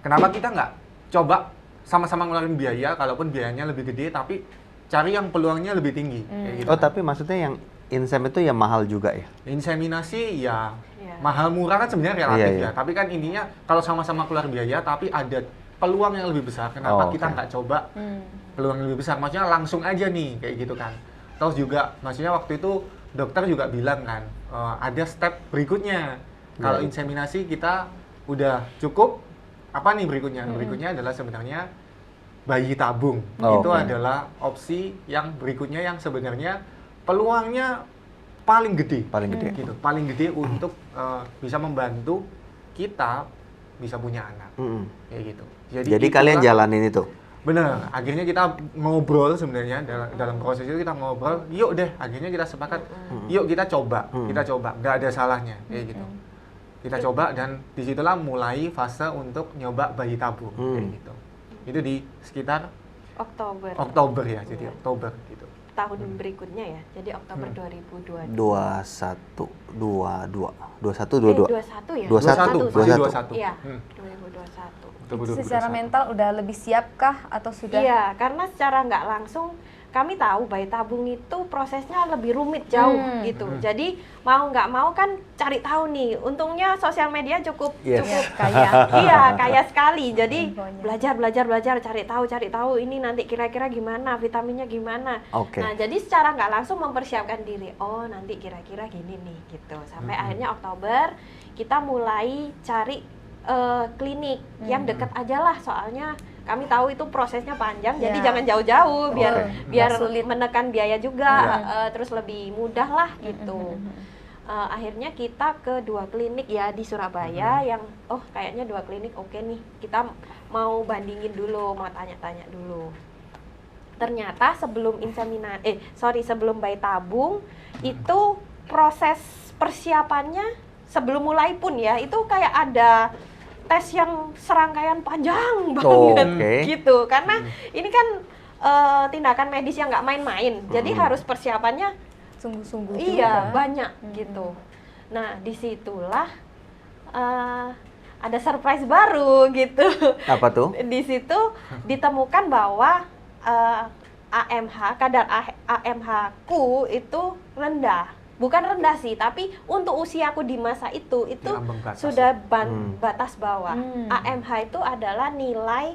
Kenapa kita nggak coba sama-sama ngeluarin biaya, kalaupun biayanya lebih gede, tapi cari yang peluangnya lebih tinggi kayak gitu. Oh, tapi maksudnya yang insem itu ya mahal juga ya? Inseminasi ya Iya. mahal murah kan sebenarnya relatif Iya, iya. ya. Tapi kan intinya kalau sama-sama keluar biaya tapi ada peluang yang lebih besar. Kenapa Oh, kita oke. nggak coba peluang yang lebih besar? Maksudnya langsung aja nih kayak gitu kan. Terus juga maksudnya waktu itu dokter juga bilang kan ada step berikutnya. Kalau Iya. inseminasi kita udah cukup, apa nih berikutnya? Berikutnya adalah sebenarnya bayi tabung. Oh, Itu oke. adalah opsi yang berikutnya yang sebenarnya peluangnya paling gede. Paling gede. Gitu. Paling gede untuk bisa membantu kita bisa punya anak. Kayak gitu. Jadi kalian itulah- jalanin itu? Bener, akhirnya kita ngobrol sebenarnya dalam proses itu kita ngobrol, yuk deh, akhirnya kita sepakat, yuk kita coba, nggak ada salahnya, kayak gitu. Kita coba dan disitulah mulai fase untuk nyoba bayi tabung, kayak gitu. Itu di sekitar Oktober ya, jadi Oktober gitu. Tahun berikutnya ya. Jadi Oktober 2022. 21, 22. 21 ya? 21, 21. Iya, Hmm. 2021. Oktober Secara 2021. mental udah lebih siapkah atau sudah? Iya, karena secara nggak langsung kami tahu bayi tabung itu prosesnya lebih rumit jauh gitu. Jadi mau nggak mau kan cari tahu nih. Untungnya sosial media cukup Yes. cukup Kaya. iya, kaya sekali. Jadi Infonya. belajar cari tahu ini nanti kira-kira gimana, vitaminnya gimana. Oke. Nah, jadi secara nggak langsung mempersiapkan diri. Oh, nanti kira-kira gini nih gitu. Sampai akhirnya Oktober kita mulai cari klinik yang dekat aja lah, soalnya kami tahu itu prosesnya panjang, jadi Ya. jangan jauh-jauh biar Oke. biar Nggak sulit. menekan biaya juga, terus lebih mudah lah gitu. Akhirnya kita ke 2 klinik ya di Surabaya yang kayaknya 2 klinik oke nih, kita mau bandingin dulu, mau tanya-tanya dulu. Ternyata sebelum sebelum bayi tabung itu proses persiapannya sebelum mulai pun ya itu kayak ada tes yang serangkaian panjang banget Oke. gitu, karena ini kan tindakan medis yang nggak main-main, jadi harus persiapannya Sungguh-sungguh iya juga. banyak gitu. Nah disitulah ada surprise baru gitu. Apa tuh? Di situ ditemukan bahwa kadar AMH-ku itu rendah. Bukan rendah sih, tapi untuk usiaku di masa itu ambang batas. sudah batas bawah. AMH itu adalah nilai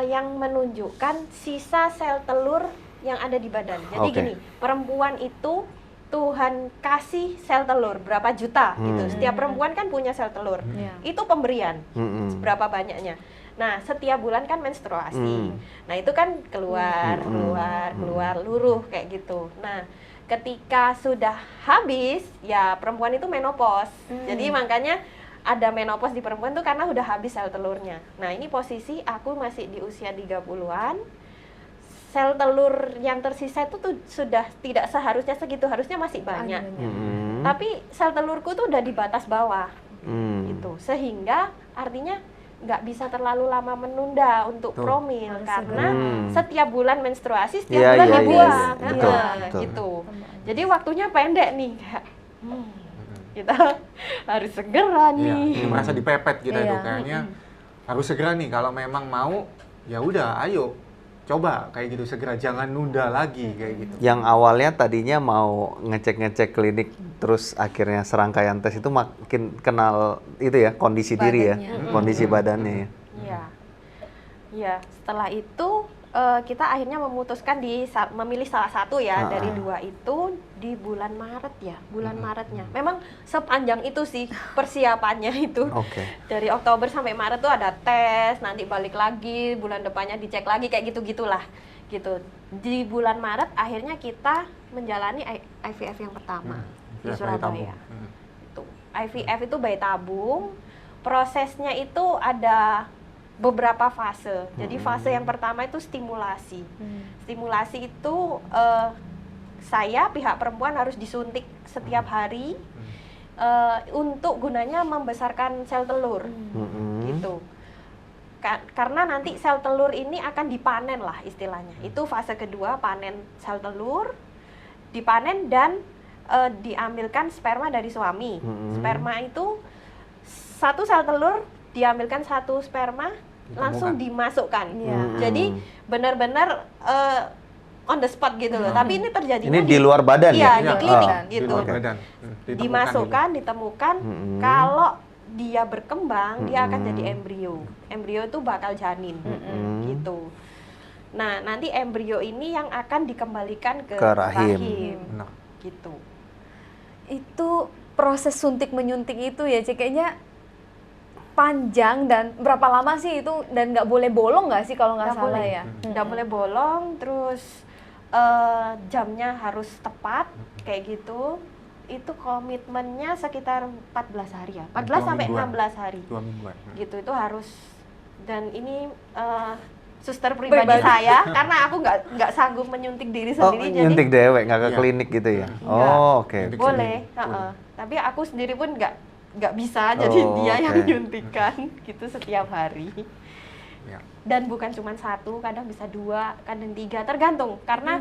yang menunjukkan sisa sel telur yang ada di badan. Jadi Oke. gini, perempuan itu Tuhan kasih sel telur berapa juta gitu. Setiap perempuan kan punya sel telur. Iya. Itu pemberian. Mm-mm. Berapa banyaknya. Nah, setiap bulan kan menstruasi. Nah, itu kan keluar luruh kayak gitu. Nah, ketika sudah habis ya perempuan itu menopause. Jadi makanya ada menopause di perempuan tuh karena udah habis sel telurnya. Nah, ini posisi aku masih di usia 30-an. Sel telur yang tersisa itu tuh sudah tidak seharusnya segitu, harusnya masih banyak. Tapi sel telurku tuh udah di batas bawah. Gitu. Sehingga artinya nggak bisa terlalu lama menunda untuk promil karena setiap bulan menstruasi setiap bulan dibuang. Gitu. Jadi waktunya pendek nih. Kita harus segera nih. Iya, merasa dipepet kita itu kayaknya harus segera nih kalau memang mau ya udah ayo coba kayak gitu segera, jangan nunda lagi kayak gitu. Yang awalnya tadinya mau ngecek-ngecek klinik, terus akhirnya serangkaian tes itu makin kenal itu ya, kondisi diri ya, kondisi badannya ya. Iya. Iya, setelah itu kita akhirnya memutuskan memilih salah satu ya dari dua itu di bulan Maret ya, bulan Maretnya. Memang sepanjang itu sih persiapannya itu. Dari Oktober sampai Maret tuh ada tes, nanti balik lagi, bulan depannya dicek lagi kayak gitu-gitulah. Gitu. Di bulan Maret akhirnya kita menjalani IVF yang pertama di Surabaya. Itu IVF itu bayi tabung. Prosesnya itu ada beberapa fase. Jadi fase yang pertama itu stimulasi. Stimulasi itu saya pihak perempuan harus disuntik setiap hari untuk gunanya membesarkan sel telur. Gitu. Karena nanti sel telur ini akan dipanen lah istilahnya. Itu fase kedua, panen sel telur, dipanen dan diambilkan sperma dari suami. Sperma itu satu sel telur diambilkan satu sperma langsung dimasukkan. Jadi benar-benar on the spot gitu loh. Tapi ini terjadinya ini di luar badan ya? Di klinik gitu. Di luar badan. Dimasukkan, ditemukan kalau dia berkembang dia akan jadi embrio. Embrio itu bakal janin. Gitu. Nah, nanti embrio ini yang akan dikembalikan ke rahim. Gitu. Itu proses suntik menyuntik itu ya, Cek, kayaknya panjang dan berapa lama sih itu, dan nggak boleh bolong nggak sih kalau nggak salah boleh. ya? Nggak boleh bolong, terus jamnya harus tepat kayak gitu. Itu komitmennya sekitar 14 hari ya, 14 sampai 16 hari. 2 mingguan. Gitu, itu harus. Dan ini suster pribadi saya karena aku nggak sanggup menyuntik diri sendiri. Jadi nyuntik dewek, nggak ke klinik gitu ya? Boleh. Tapi aku sendiri pun nggak bisa, jadi dia yang nyuntikan gitu setiap hari. Dan bukan cuma satu, kadang bisa 2, kadang 3, tergantung. Karena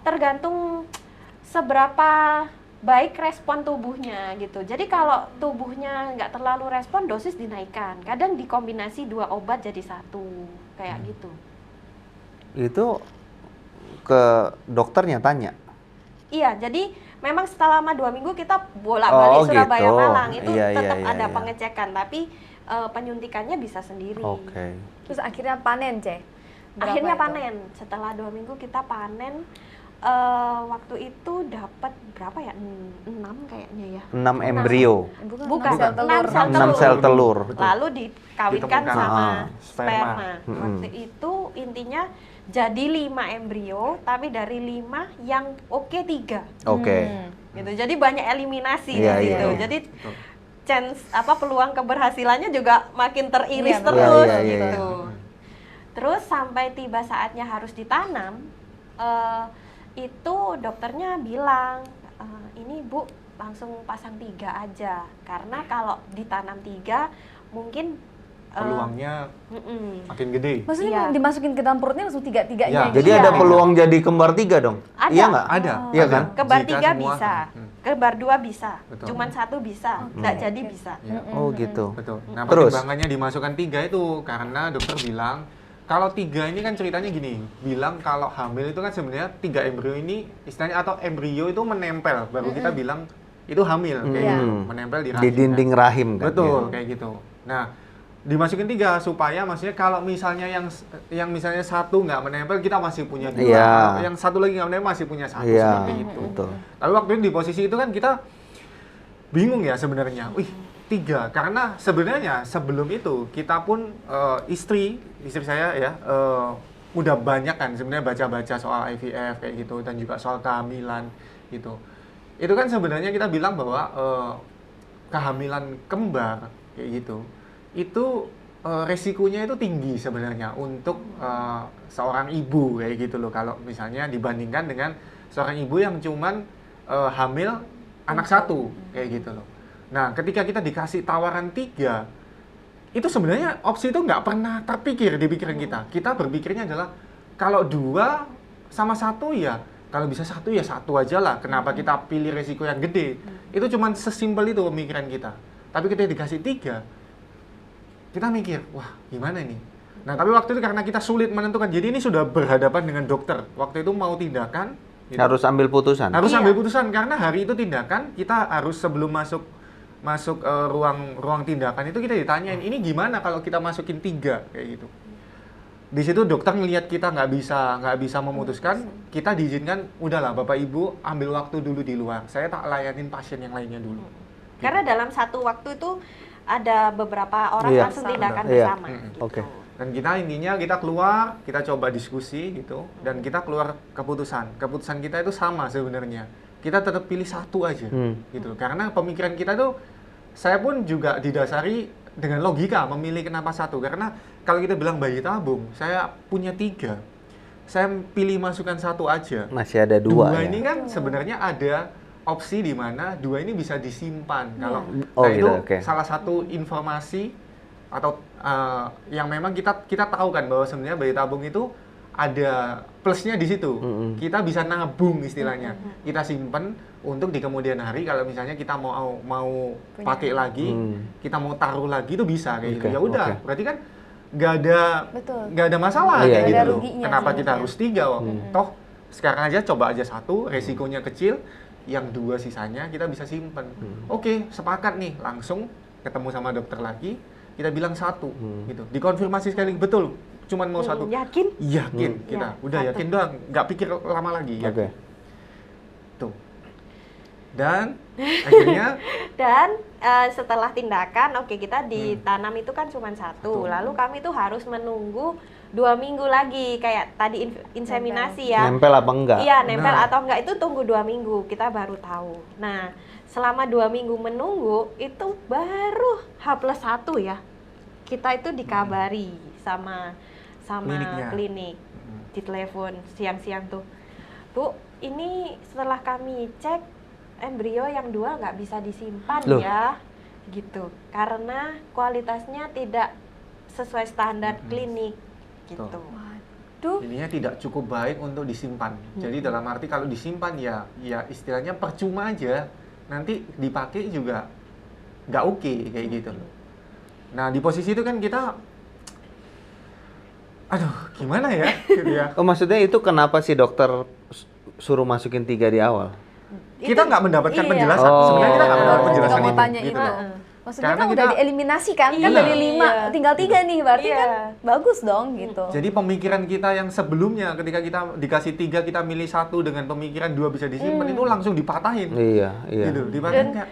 tergantung seberapa baik respon tubuhnya gitu. Jadi kalau tubuhnya nggak terlalu respon, dosis dinaikkan. Kadang dikombinasi 2 obat jadi 1, kayak gitu. Itu ke dokternya tanya? Iya, jadi memang setelah 2 minggu kita bolak-balik Surabaya gitu. Malang. Itu tetap ada iya. pengecekan, tapi penyuntikannya bisa sendiri. Terus akhirnya panen, Cek? Akhirnya panen. Setelah 2 minggu kita panen. Waktu itu dapat berapa ya? 6 kayaknya ya. 6 embrio. Bukan. 6 sel telur. Lalu dikawinkan sama sperma. Waktu itu intinya jadi 5 embrio, tapi dari 5 yang 3. Gitu. Jadi banyak eliminasi di situ. Jadi chance peluang keberhasilannya juga makin teriris terus gitu. Terus sampai tiba saatnya harus ditanam, itu dokternya bilang, ini Bu langsung pasang 3 aja, karena kalau ditanam 3 mungkin peluangnya makin gede. Maksudnya dimasukin ke dalam perutnya langsung 3-3-nya. Jadi ada peluang jadi kembar 3 dong? Ada. Iya nggak? Ada. Iya kan? Kembar Jika 3 semua, bisa, kembar 2 bisa, Betul. cuman 1 bisa, nggak jadi bisa. Oh gitu. Betul. Nah, Terus? pertimbangannya dimasukkan 3 itu karena dokter bilang kalau 3 ini kan ceritanya gini, bilang kalau hamil itu kan sebenarnya 3 embrio ini istilahnya atau embrio itu menempel, baru kita bilang itu hamil kayak gitu, menempel di rahim. Di dinding rahim kan? Betul, kayak gitu. Nah, dimasukin 3 supaya maksudnya kalau misalnya yang misalnya 1 nggak menempel, kita masih punya 2. Kalau yang 1 lagi nggak menempel masih punya 1 seperti itu. Betul. Tapi waktu itu di posisi itu kan kita bingung ya sebenarnya. 3, karena sebenarnya sebelum itu kita pun istri saya ya udah banyak kan sebenarnya baca-baca soal IVF kayak gitu dan juga soal kehamilan gitu. Itu kan sebenarnya kita bilang bahwa kehamilan kembar kayak gitu itu resikonya itu tinggi sebenarnya untuk seorang ibu kayak gitu loh, kalau misalnya dibandingkan dengan seorang ibu yang cuman hamil anak satu kayak gitu loh. Nah, ketika kita dikasih tawaran 3, itu sebenarnya opsi itu nggak pernah terpikir di pikiran kita. Kita berpikirnya adalah kalau 2 sama 1 ya, kalau bisa 1 ya 1 aja lah. Kenapa kita pilih resiko yang gede? Itu cuman sesimpel itu pemikiran kita. Tapi ketika dikasih 3, kita mikir, wah gimana ini? Nah, tapi waktu itu karena kita sulit menentukan, jadi ini sudah berhadapan dengan dokter. Waktu itu mau tindakan, gitu. Harus ambil putusan. Harus ambil putusan karena hari itu tindakan, kita harus sebelum masuk ruang tindakan itu kita ditanyain, ini gimana kalau kita masukin 3 kayak gitu. Di situ dokter ngelihat kita nggak bisa memutuskan, kita diizinkan, udahlah Bapak Ibu ambil waktu dulu di luar. Saya tak layanin pasien yang lainnya dulu. Karena dalam satu waktu itu ada beberapa orang Iya. langsung tindakan Iya. bersama. Oke. Dan kita intinya kita keluar, kita coba diskusi gitu, dan kita keluar keputusan. Keputusan kita itu sama sebenarnya. Kita tetap pilih 1 aja, gitu. Karena pemikiran kita itu, saya pun juga didasari dengan logika memilih kenapa 1. Karena kalau kita bilang bayi tabung, saya punya 3, saya pilih masukkan 1 aja. Masih ada 2 ya. Ini kan sebenarnya ada opsi di mana 2 ini bisa disimpan. Kalau Oh, nah, itu gitu, oke. salah satu informasi atau yang memang kita tahu kan bahwa sebenarnya bayi tabung itu ada plusnya di situ. Kita bisa nabung istilahnya. Kita simpen untuk di kemudian hari kalau misalnya kita mau pakai lagi, kita mau taruh lagi itu bisa kayak gitu. Oke, Ya udah, oke. berarti kan nggak ada masalah Iya, kayak iya. gitu Ada loh. ruginya Kenapa sih, kita ya. harus 3? Toh sekarang aja coba aja 1, resikonya kecil, yang 2 sisanya kita bisa simpen. Oke, sepakat nih, langsung ketemu sama dokter lagi, kita bilang 1 gitu. Dikonfirmasi sekali, betul, cuman mau 1. Yakin? Yakin kita, Ya, udah 1. yakin doang, nggak pikir lama lagi. Oke. Yakin. Tuh. Dan akhirnya Dan setelah tindakan, oke, kita ditanam itu kan cuma 1. Lalu kami tuh harus menunggu 2 minggu lagi, kayak tadi inseminasi ya. Nempel apa enggak? Iya, nempel Nah. atau enggak itu tunggu 2 minggu, kita baru tahu. Nah, selama 2 minggu menunggu, itu baru H+1 ya. Kita itu dikabari sama Kliniknya. klinik. Ditelepon siang-siang tuh. Bu, ini setelah kami cek, embrio yang 2 nggak bisa disimpan Loh. ya. Gitu. Karena kualitasnya tidak sesuai standar klinik. Gitu. Waduh. ininya tidak cukup baik untuk disimpan. Jadi dalam arti kalau disimpan ya istilahnya percuma aja. Nanti dipakai juga nggak oke kayak gitu loh. Nah di posisi itu kan kita, aduh gimana ya, gitu ya. Oh, maksudnya itu kenapa sih dokter suruh masukin 3 di awal? Kita nggak mendapatkan Iya. penjelasan. Oh. Sebenarnya kita nggak mendapat Oh. penjelasan Juga mau itu, tanya gitu itu. loh. Maksudnya Karena kan udah kita- dieliminasi kan? Kan Iya. dari 5 tinggal 3 nih, berarti Iya. kan bagus dong gitu. Jadi pemikiran kita yang sebelumnya ketika kita dikasih 3 kita milih 1 dengan pemikiran 2 bisa disimpan itu langsung dipatahin. Iya, iya. Gitu, dipatahin Dan- kayak,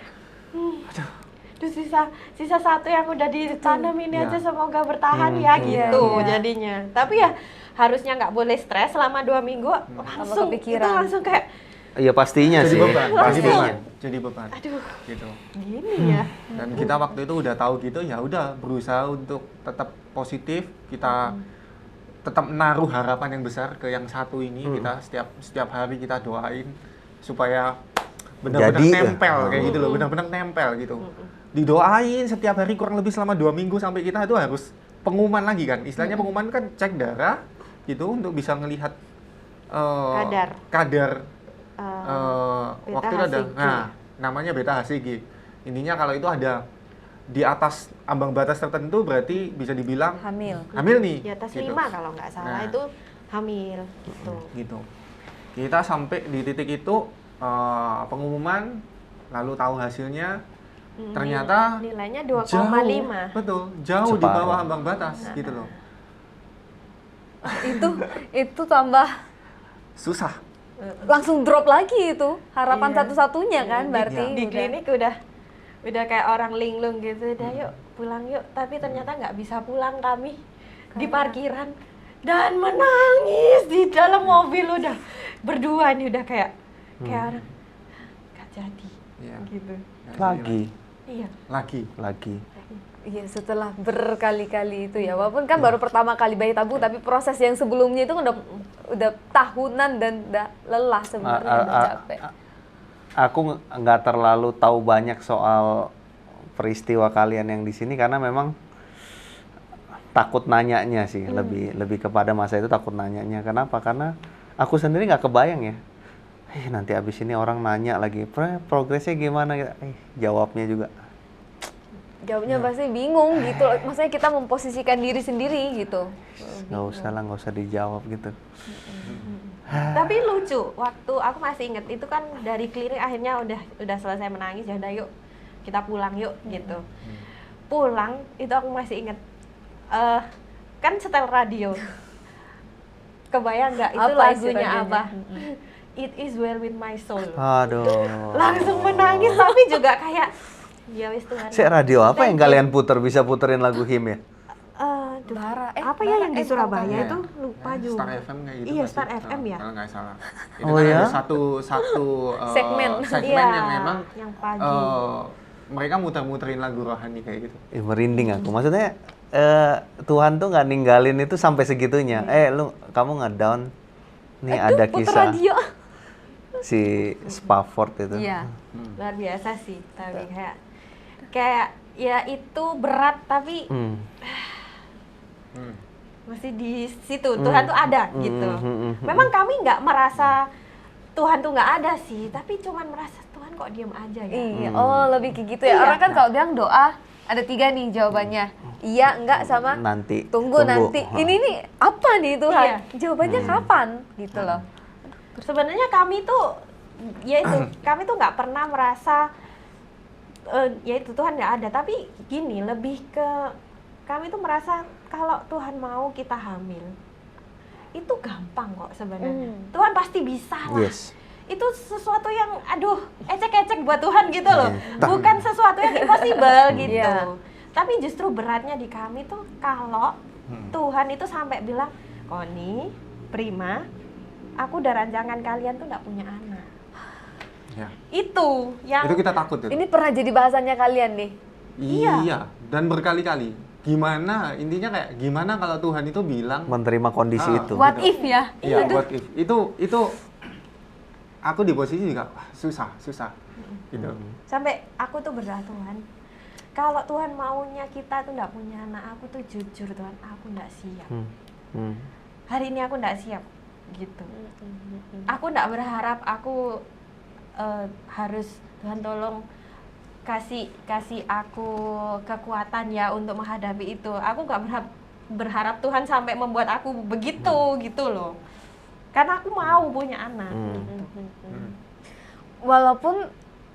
aduh. Terus sisa 1 yang udah ditanam ini Iya. aja semoga bertahan ya gitu Iya. jadinya. Tapi ya harusnya nggak boleh stres selama 2 minggu langsung itu kepikiran. langsung kayak Iya pastinya Jadi sih. beban, jadi Pastinya. beban, jadi beban. aduh Gitu. gini ya. Dan kita waktu itu udah tahu gitu, ya udah berusaha untuk tetap positif, kita tetap menaruh harapan yang besar ke yang 1 ini. Kita setiap hari kita doain supaya benar-benar Jadi, ya. nempel kayak gitu loh, benar-benar nempel gitu. Didoain setiap hari kurang lebih selama 2 minggu sampai kita itu harus pengumuman lagi kan. Istilahnya pengumuman kan cek darah gitu untuk bisa ngelihat kadar waktu itu ada, HCG. nah namanya beta HCG. Intinya kalau itu ada di atas ambang batas tertentu berarti bisa dibilang Hamil. hamil nih. Di atas gitu. 5 kalau nggak salah Nah. itu hamil gitu. Gitu. Kita sampai di titik itu pengumuman, lalu tahu hasilnya, ternyata nilainya jauh, 2,5. betul, jauh di Separuh. bawah ambang batas gitu loh. Itu tambah Susah. langsung drop lagi itu. Harapan Iya. satu-satunya kan berarti. Di udah. klinik udah kayak orang linglung gitu, udah yuk pulang yuk, tapi ternyata nggak bisa pulang kami di parkiran dan menangis di dalam mobil udah berdua nih udah kayak orang gak jadi Iya. gitu. Lagi. Iya. Lagi. Iya, setelah berkali-kali itu ya, walaupun kan baru pertama kali bayi tabung, tapi proses yang sebelumnya itu kan udah tahunan dan udah lelah sebenarnya, udah capek. Aku nggak terlalu tahu banyak soal peristiwa kalian yang di sini karena memang takut nanyanya sih, lebih kepada masa itu takut nanyanya. Kenapa? Karena aku sendiri nggak kebayang ya. Nanti abis ini orang nanya lagi, progresnya gimana? Jawabnya juga. Jawabnya pasti bingung gitu, maksudnya kita memposisikan diri sendiri gitu. Nggak usah lah, nggak usah dijawab gitu. Tapi lucu, waktu aku masih inget itu kan dari klinik akhirnya udah selesai menangis, ya udah yuk kita pulang yuk gitu. Pulang itu aku masih inget kan setel radio. Kebayang nggak itu Apa isi lagunya radionya? apa? It is well with my soul. Aduh. Langsung menangis tapi juga kayak ya wis Tuhan. Radio apa yang Thank you. kalian puter? Bisa puterin lagu him ya? Duh, Bara, apa ya yang di Surabaya Iya. itu lupa juga. Star FM kayak gitu. Iya, nggak sih? Star FM ya. Kalau nggak salah. Itu Oh kan ya? ada satu Segmen. segmen yang memang yang pagi. mereka muter-muterin lagu rohani kayak gitu. Merinding aku. Maksudnya Tuhan tuh nggak ninggalin itu sampai segitunya. Kamu nge-down. Nih ada puter kisah radio. si Spafford itu. Iya. Luar biasa sih, tapi kayak ya itu berat tapi masih di situ Tuhan tuh ada gitu. Memang kami nggak merasa Tuhan tuh nggak ada sih, tapi cuman merasa Tuhan kok diem aja ya. Iya, oh lebih kayak gitu ya. Iya. Orang kan kalau bilang doa ada 3 nih jawabannya. Iya, enggak sama Nanti. tunggu nanti. Ini nih apa nih Tuhan? Iya. Jawabannya kapan? Gitu loh. Sebenarnya kami tuh ya itu kami tuh nggak pernah merasa ya itu Tuhan nggak ada, tapi gini lebih ke kami tuh merasa kalau Tuhan mau kita hamil itu gampang kok sebenarnya. Tuhan pasti bisa lah. Yes. Itu sesuatu yang aduh ecek-ecek buat Tuhan gitu loh, bukan sesuatu yang impossible gitu. Iya. Tapi justru beratnya di kami tuh kalau Tuhan itu sampai bilang, Koni, Prima, aku udah rancangan kalian tuh nggak punya anak. Ya. Itu yang Itu kita takut tuh. Ini pernah jadi bahasannya kalian nih. Iya, dan berkali-kali. Gimana intinya kayak gimana kalau Tuhan itu bilang Menerima kondisi itu. What if ya? iya, what if. Itu aku di posisi juga susah gitu. sampai aku tuh berdoa Tuhan, kalau Tuhan maunya kita tuh nggak punya anak, aku tuh jujur Tuhan, aku nggak siap. Hari ini aku nggak siap gitu. Aku nggak berharap aku harus Tuhan tolong kasih aku kekuatan ya untuk menghadapi itu. Aku nggak berharap Tuhan sampai membuat aku begitu gitu loh. Karena aku mau punya anak. Walaupun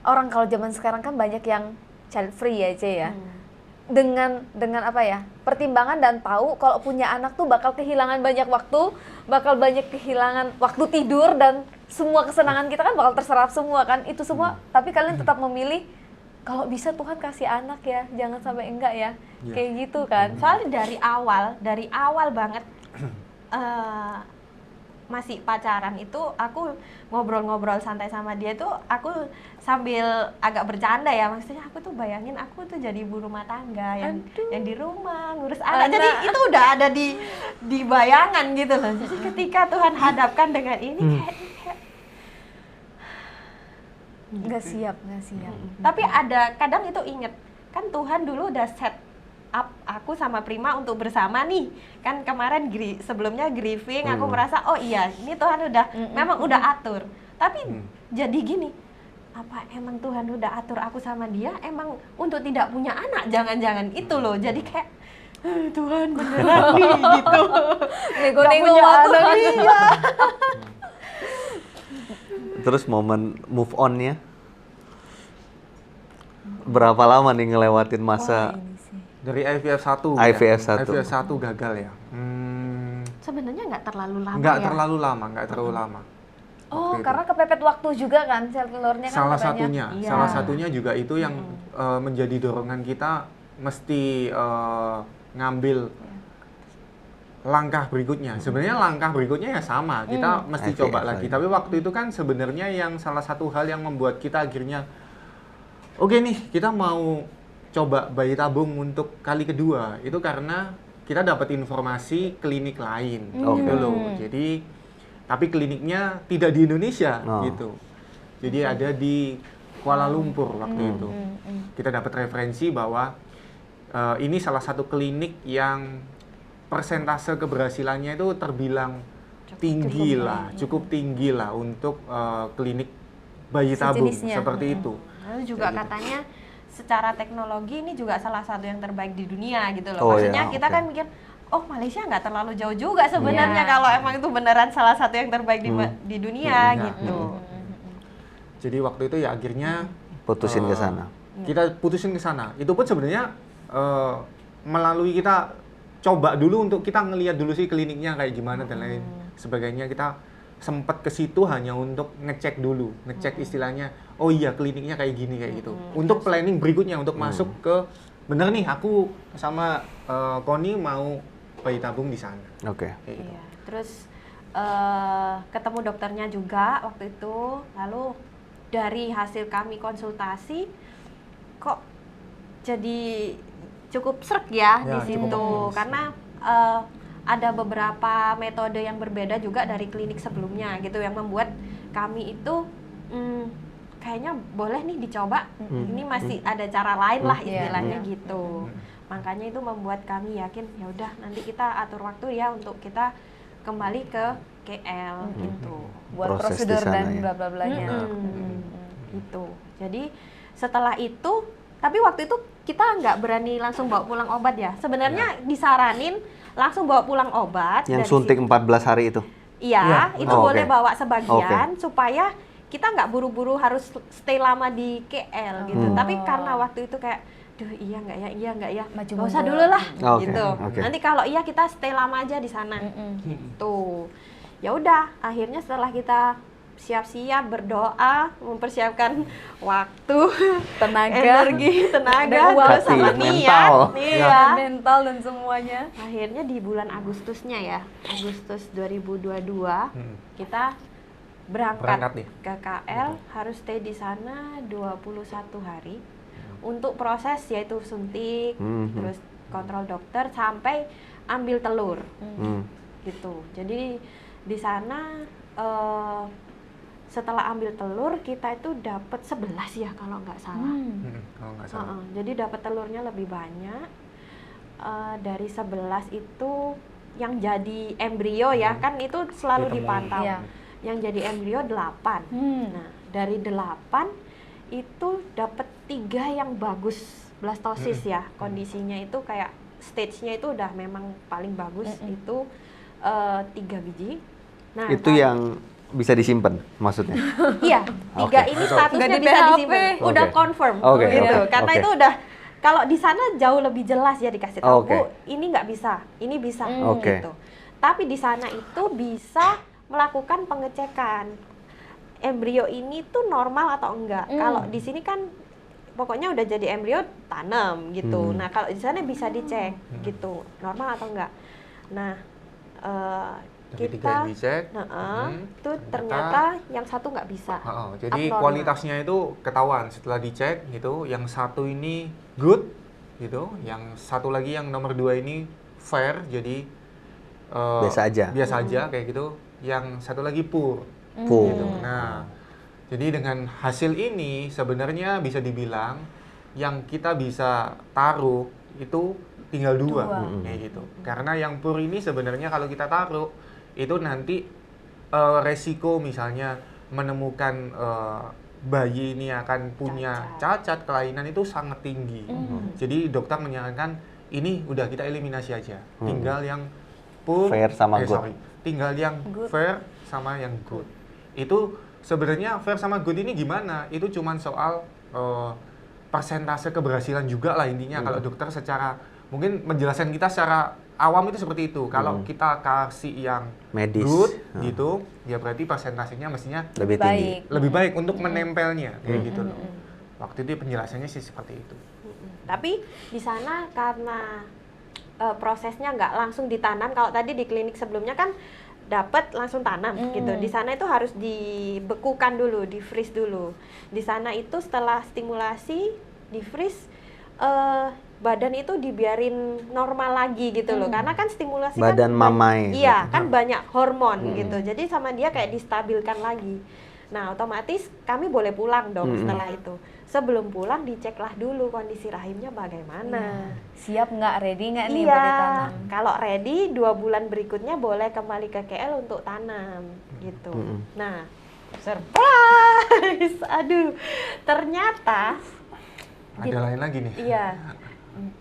orang kalau zaman sekarang kan banyak yang child free aja ya. Dengan apa ya? Pertimbangan dan tahu kalau punya anak tuh bakal kehilangan banyak waktu, bakal banyak kehilangan waktu tidur dan semua kesenangan kita kan bakal terserap semua kan. Itu semua tapi kalian tetap memilih kalau bisa Tuhan kasih anak ya, jangan sampai enggak ya. Kayak gitu kan. Soalnya dari awal banget masih pacaran itu aku ngobrol-ngobrol santai sama dia tuh aku sambil agak bercanda ya, maksudnya aku tuh bayangin aku tuh jadi ibu rumah tangga yang di rumah ngurus anak. Jadi itu udah ada di bayangan gitu loh. Jadi ketika Tuhan hadapkan dengan ini kayak Nggak siap. tapi ada kadang itu inget kan Tuhan dulu udah set up aku sama Prima untuk bersama nih kan kemarin sebelumnya grieving aku merasa oh iya ini Tuhan udah memang udah atur tapi jadi gini apa emang Tuhan udah atur aku sama dia emang untuk tidak punya anak jangan-jangan itu loh jadi kayak Tuhan beneran nih gitu Nego-nego punya sama anak, Tuhan. iya. Terus momen move on-nya berapa lama nih ngelewatin masa Dari IVF 1. IVF 1. IVF 1 gagal ya. Sebenarnya nggak terlalu lama Nggak ya. terlalu lama. Oh, Waktu itu. karena kepepet waktu juga kan sel telurnya kan Salah katanya. satunya, Iya. salah satunya juga itu yang menjadi dorongan kita mesti ngambil langkah berikutnya. Sebenarnya langkah berikutnya ya sama, kita mesti IVF coba lagi. lagi. Tapi waktu itu kan sebenarnya yang salah satu hal yang membuat kita akhirnya oke nih, kita mau coba bayi tabung untuk kali kedua. Itu karena kita dapat informasi klinik lain gitu loh. Jadi tapi kliniknya tidak di Indonesia gitu. Jadi ada di Kuala Lumpur waktu itu. Kita dapat referensi bahwa ini salah satu klinik yang persentase keberhasilannya itu terbilang cukup tinggi lah untuk klinik bayi tabung Sejenisnya. seperti itu. Lalu juga katanya secara teknologi ini juga salah satu yang terbaik di dunia gitu loh. Oh, Maksudnya ya, kita oke. kan mikir, oh Malaysia nggak terlalu jauh juga sebenarnya Iya. kalau emang itu beneran salah satu yang terbaik di dunia Iya. gitu. Jadi waktu itu ya akhirnya Putusin ke sana. kita putusin ke sana. Itu pun sebenarnya melalui kita coba dulu untuk kita ngelihat dulu sih kliniknya kayak gimana dan lain sebagainya. Kita sempat ke situ hanya untuk ngecek dulu, ngecek istilahnya. Oh iya kliniknya kayak gini kayak gitu. Untuk planning berikutnya untuk masuk ke bener nih aku sama Koni mau bayi tabung di sana. Oke. Kayak gitu. Iya. Terus ketemu dokternya juga waktu itu. Lalu dari hasil kami konsultasi kok jadi cukup srek ya, Ya, di cukup situ optimis. karena ada beberapa metode yang berbeda juga dari klinik sebelumnya gitu yang membuat kami itu kayaknya boleh nih dicoba. Ini masih ada cara lain lah istilahnya gitu. Makanya itu membuat kami yakin ya udah nanti kita atur waktu ya untuk kita kembali ke KL gitu. Buat Proses di prosedur sana dan ya. bla bla blanya. Gitu. Jadi setelah itu, tapi waktu itu kita nggak berani langsung bawa pulang obat ya. Sebenarnya disaranin langsung bawa pulang obat. Yang dari suntik situ. 14 hari itu. Iya, itu Oh, boleh oke. bawa sebagian supaya kita nggak buru-buru harus stay lama di KL gitu. Tapi karena waktu itu kayak, duh iya nggak ya, Maju nggak usah mundur. dulu lah, Oke, gitu. oke. Nanti kalau iya kita stay lama aja di sana, gitu. Ya udah, akhirnya setelah kita siap-siap berdoa, mempersiapkan waktu, Tenaga, energi, tenaga, dan uang. terus sama Hati, niat, mental. iya. mental dan semuanya. Akhirnya di bulan Agustusnya ya, Agustus 2022, kita Berangkat berangkat nih. ke KL, harus stay di sana 21 hari untuk proses yaitu suntik, terus kontrol dokter sampai ambil telur gitu. Jadi di sana setelah ambil telur kita itu dapat 11 ya kalau nggak salah. Kalau nggak salah. Jadi dapat telurnya lebih banyak. Dari 11 itu yang jadi embrio ya, kan itu selalu Ditemui. dipantau. Iya. Yang jadi embrio 8. Nah, dari 8 itu dapat 3 yang bagus blastosis ya. Kondisinya itu kayak stage-nya itu udah memang paling bagus, itu 3 biji. Nah, Itu yang bisa disimpan maksudnya. iya, 3 Oke. ini statusnya Nggak di bisa PHP. disimpan. Udah Oke. confirm Oke, gitu. oke, Karena oke. itu udah kalau di sana jauh lebih jelas ya dikasih tahu, Oke. Bu, ini nggak bisa, ini bisa Oke. gitu. Tapi di sana itu bisa melakukan pengecekan embrio ini tuh normal atau enggak. Kalau di sini kan pokoknya udah jadi embrio tanam gitu. Nah, kalau di sana bisa dicek gitu, normal atau enggak. Nah, Dari 3 kita yang dicek, tuh ternyata yang satu nggak bisa. jadi Abnormal. kualitasnya itu ketahuan setelah dicek gitu. Yang satu ini good gitu, yang satu lagi yang nomor 2 ini fair, jadi Biasa aja. biasa aja kayak gitu. Yang satu lagi poor Full. gitu. Nah, jadi dengan hasil ini sebenarnya bisa dibilang yang kita bisa taruh itu tinggal 2 kayak gitu. Karena yang poor ini sebenarnya kalau kita taruh itu nanti resiko misalnya menemukan bayi ini akan punya cacat kelainan itu sangat tinggi. Jadi dokter menyarankan ini udah kita eliminasi aja. Tinggal yang poor, Fair sama good. tinggal yang fair sama yang good. Itu sebenarnya fair sama good ini gimana? Itu cuman soal persentase keberhasilan juga lah intinya. Kalau dokter secara mungkin menjelaskan kita secara awam itu seperti itu. Kalau kita kasih yang Medis. good gitu, ya berarti persentasenya mestinya Lebih tinggi. lebih baik untuk menempelnya kayak gitu loh. Waktu itu penjelasannya sih seperti itu. Tapi di sana karena prosesnya nggak langsung ditanam. Kalau tadi di klinik sebelumnya kan dapat langsung tanam gitu. Di sana itu harus dibekukan dulu, di freeze dulu. Di sana itu setelah stimulasi, di freeze, badan itu dibiarin normal lagi gitu loh. Karena kan stimulasi Badan kan mamai. iya, kan banyak hormon gitu. Jadi sama dia kayak distabilkan lagi. Nah, otomatis kami boleh pulang dong setelah itu. Sebelum pulang diceklah dulu kondisi rahimnya bagaimana. Siap nggak, ready nggak nih buat Iya, ditanam? kalau ready 2 bulan berikutnya boleh kembali ke KL untuk tanam gitu. Nah, surprise, aduh, ternyata Ada lain lagi nih. iya,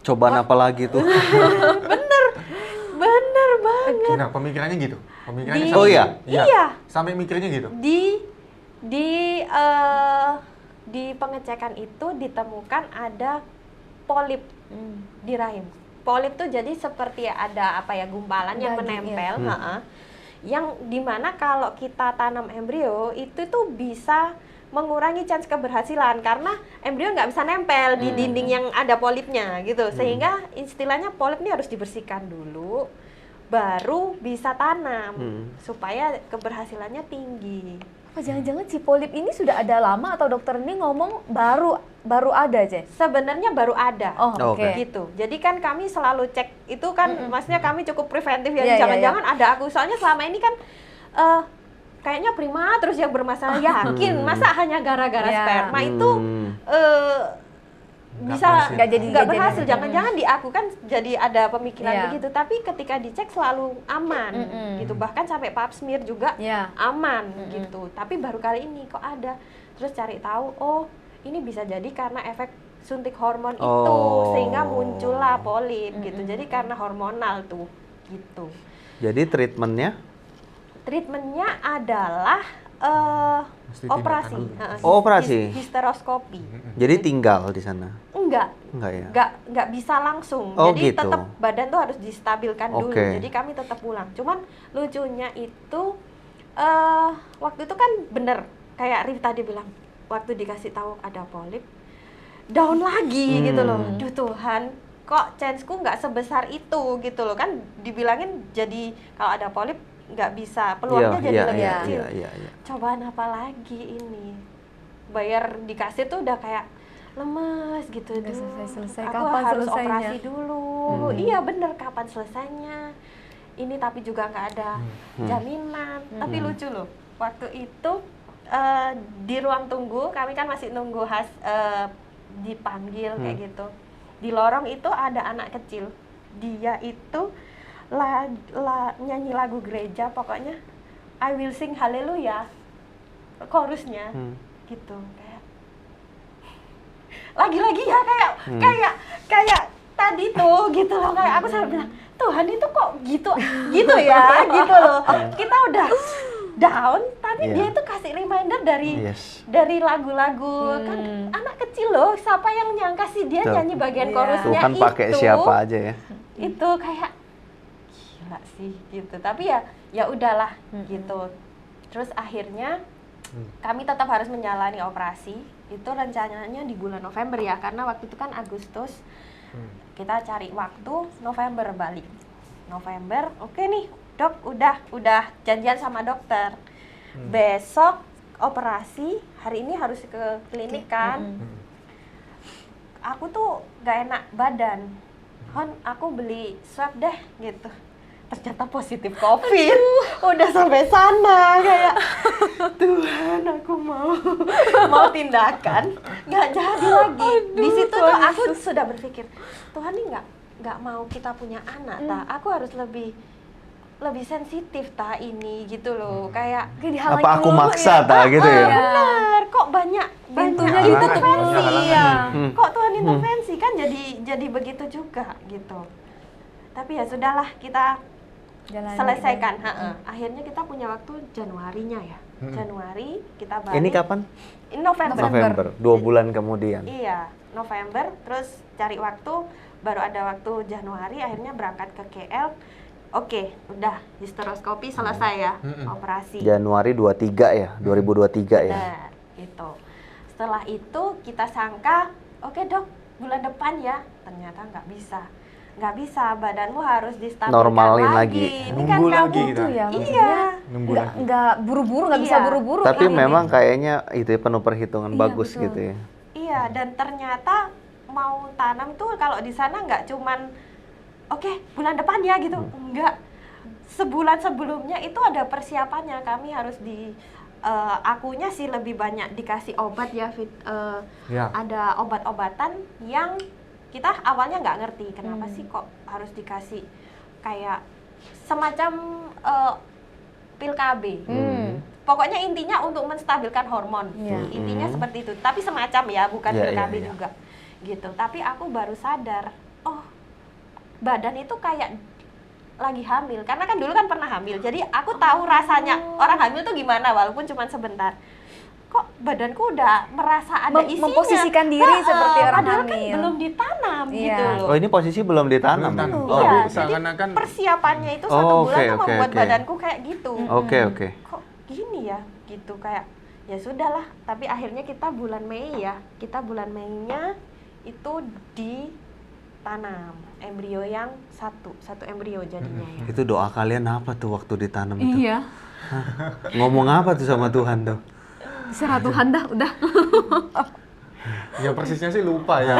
Cobaan apa lagi tuh? bener banget. Nah, pemikirannya gitu. Pemikirannya Di- sampai Oh, iya? Iya. Iya. Sampai mikirnya gitu. Di pengecekan itu ditemukan ada polip di rahim. Polip tuh jadi seperti ada apa ya, gumpalan yang Daging, menempel, yang dimana kalau kita tanam embrio itu tuh bisa mengurangi chance keberhasilan karena embrio nggak bisa nempel di dinding yang ada polipnya gitu, sehingga istilahnya polip ini harus dibersihkan dulu baru bisa tanam supaya keberhasilannya tinggi. Apa jangan-jangan si polip ini sudah ada lama atau dokter ini ngomong baru ada aja? Sebenarnya baru ada. Oh, Oke. oke. Gitu. Jadi kan kami selalu cek itu kan, maksudnya kami cukup preventif ya. Iya, iya, Jangan-jangan ada aku, soalnya selama ini kan kayaknya prima terus yang bermasalah. Yakin masa hanya gara-gara Iya. sperma itu bisa berhasil. Nggak jadi. berhasil. Jangan-jangan di aku kan jadi ada pemikiran Iya. begitu. Tapi ketika dicek selalu aman gitu. Bahkan sampai pap smear juga Iya. aman gitu. Tapi baru kali ini kok ada. Terus cari tahu, oh ini bisa jadi karena efek suntik hormon itu sehingga muncullah polip gitu. Jadi karena hormonal tuh gitu. Jadi treatmentnya? Treatmentnya adalah Mesti operasi. tindakan dulu. Oh, operasi. Histeroskopi. Jadi tinggal di sana? Enggak, Enggak ya? nggak bisa langsung. Oh, Jadi gitu. tetap badan tuh harus distabilkan dulu. Oke. Jadi kami tetap pulang. Cuman lucunya itu waktu itu kan bener kayak Rif tadi bilang, waktu dikasih tahu ada polip, down lagi gitu loh. Duh Tuhan, kok chance-ku nggak sebesar itu gitu loh. Kan dibilangin jadi kalau ada polip nggak bisa, peluangnya jadi lebih kecil. iya. Cobaan apa lagi ini? Bayar dikasih tuh udah kayak lemes gitu. Nggak Duh, selesai-selesai. aku Kapan harus selesainya? operasi dulu. Iya bener, kapan selesainya? Ini tapi juga nggak ada jaminan. Tapi lucu loh, waktu itu di ruang tunggu, kami kan masih nunggu dipanggil kayak gitu. Di lorong itu ada anak kecil. Dia itu nyanyi lagu gereja, pokoknya I will sing haleluya, chorusnya gitu. Kayak lagi-lagi ya kayak tadi tuh gitu loh, kayak aku sampai bilang, Tuhan itu kok gitu ya gitu loh. Kita udah down tapi Iya. dia itu kasih reminder dari Yes. dari lagu-lagu. Kan anak kecil loh, siapa yang nyangka sih dia Betul. nyanyi bagian Iya. chorusnya Tuhan pakai itu. siapa aja ya? Itu kayak gila sih gitu. Tapi ya udahlah gitu. Terus akhirnya kami tetap harus menjalani operasi. Itu rencananya di bulan November ya, karena waktu itu kan Agustus. Kita cari waktu November balik. November, oke nih dok, udah janjian sama dokter. Besok operasi, hari ini harus ke klinik kan. Aku tuh gak enak badan. Hon, aku beli swab deh gitu. Ternyata positif COVID. Udah sampai sana kayak Tuhan, aku mau tindakan, nggak jadi lagi. Di situ tuh aku sudah berpikir, Tuhan ini nggak mau kita punya anak, ta. Aku harus lebih sensitif ta ini gitu loh. Kayak Dihalangi Apa aku mulu maksa ya? tak gitu ya? benar, kok banyak Pintunya Halangan, ditutup banyak mulu. halangan. Iya. kok Tuhan intervensi kan jadi begitu juga gitu. Tapi ya sudahlah, kita Jalani selesaikan. Akhirnya kita punya waktu Januarinya ya. Januari kita balik. Ini kapan? Ini November. November. 2 bulan kemudian. Iya, November. Terus cari waktu, baru ada waktu Januari. Akhirnya berangkat ke KL. Oke, udah histeroskopi selesai ya, operasi. Januari 23 ya, 2023 ya. Benar, gitu. Setelah itu kita sangka, oke dok, bulan depan ya. Ternyata nggak bisa. nggak bisa, badanmu harus distabilkan Normalin lagi. lagi. Ini kan Nunggu kamu lagi Itu ya, iya. Nunggu nggak lagi. nggak buru-buru, nggak bisa Iya. buru-buru. Tapi ini. memang kayaknya itu ya, penuh perhitungan Iya, bagus betul. gitu ya. Iya, dan ternyata mau tanam tuh kalau di sana nggak cuman oke, bulan depan ya gitu, enggak. Sebulan sebelumnya itu ada persiapannya, kami harus akunya sih lebih banyak dikasih obat ya, Ya. ada obat-obatan yang kita awalnya nggak ngerti kenapa sih kok harus dikasih kayak semacam pil KB. Pokoknya intinya untuk menstabilkan hormon. Iya. Intinya seperti itu. Tapi semacam ya, bukan Iya, pil iya, KB iya. juga. Gitu. Tapi aku baru sadar, oh, badan itu kayak lagi hamil. Karena kan dulu kan pernah hamil. Jadi aku tahu rasanya orang hamil tuh gimana walaupun cuma sebentar. Kok badanku udah merasa ada isinya. Memposisikan diri seperti orang padahal kan hamil. belum ditanam Iya. gitu loh. Oh, ini posisi belum ditanam. Belum tanam. Oh, Iya, Oh, jadi seakan-akan persiapannya itu Oh, 1 bulan oke, tuh oke, membuat oke. badanku kayak gitu. Oke, oke. Kok gini ya gitu, kayak ya sudahlah. Tapi akhirnya kita bulan Mei ya, kita bulan Meinya itu ditanam embrio yang satu embrio jadinya ya. Itu doa kalian apa tuh waktu ditanam itu? Iya. Ngomong apa tuh sama Tuhan tuh? Serah Tuhan dah, udah. ya persisnya sih lupa ya.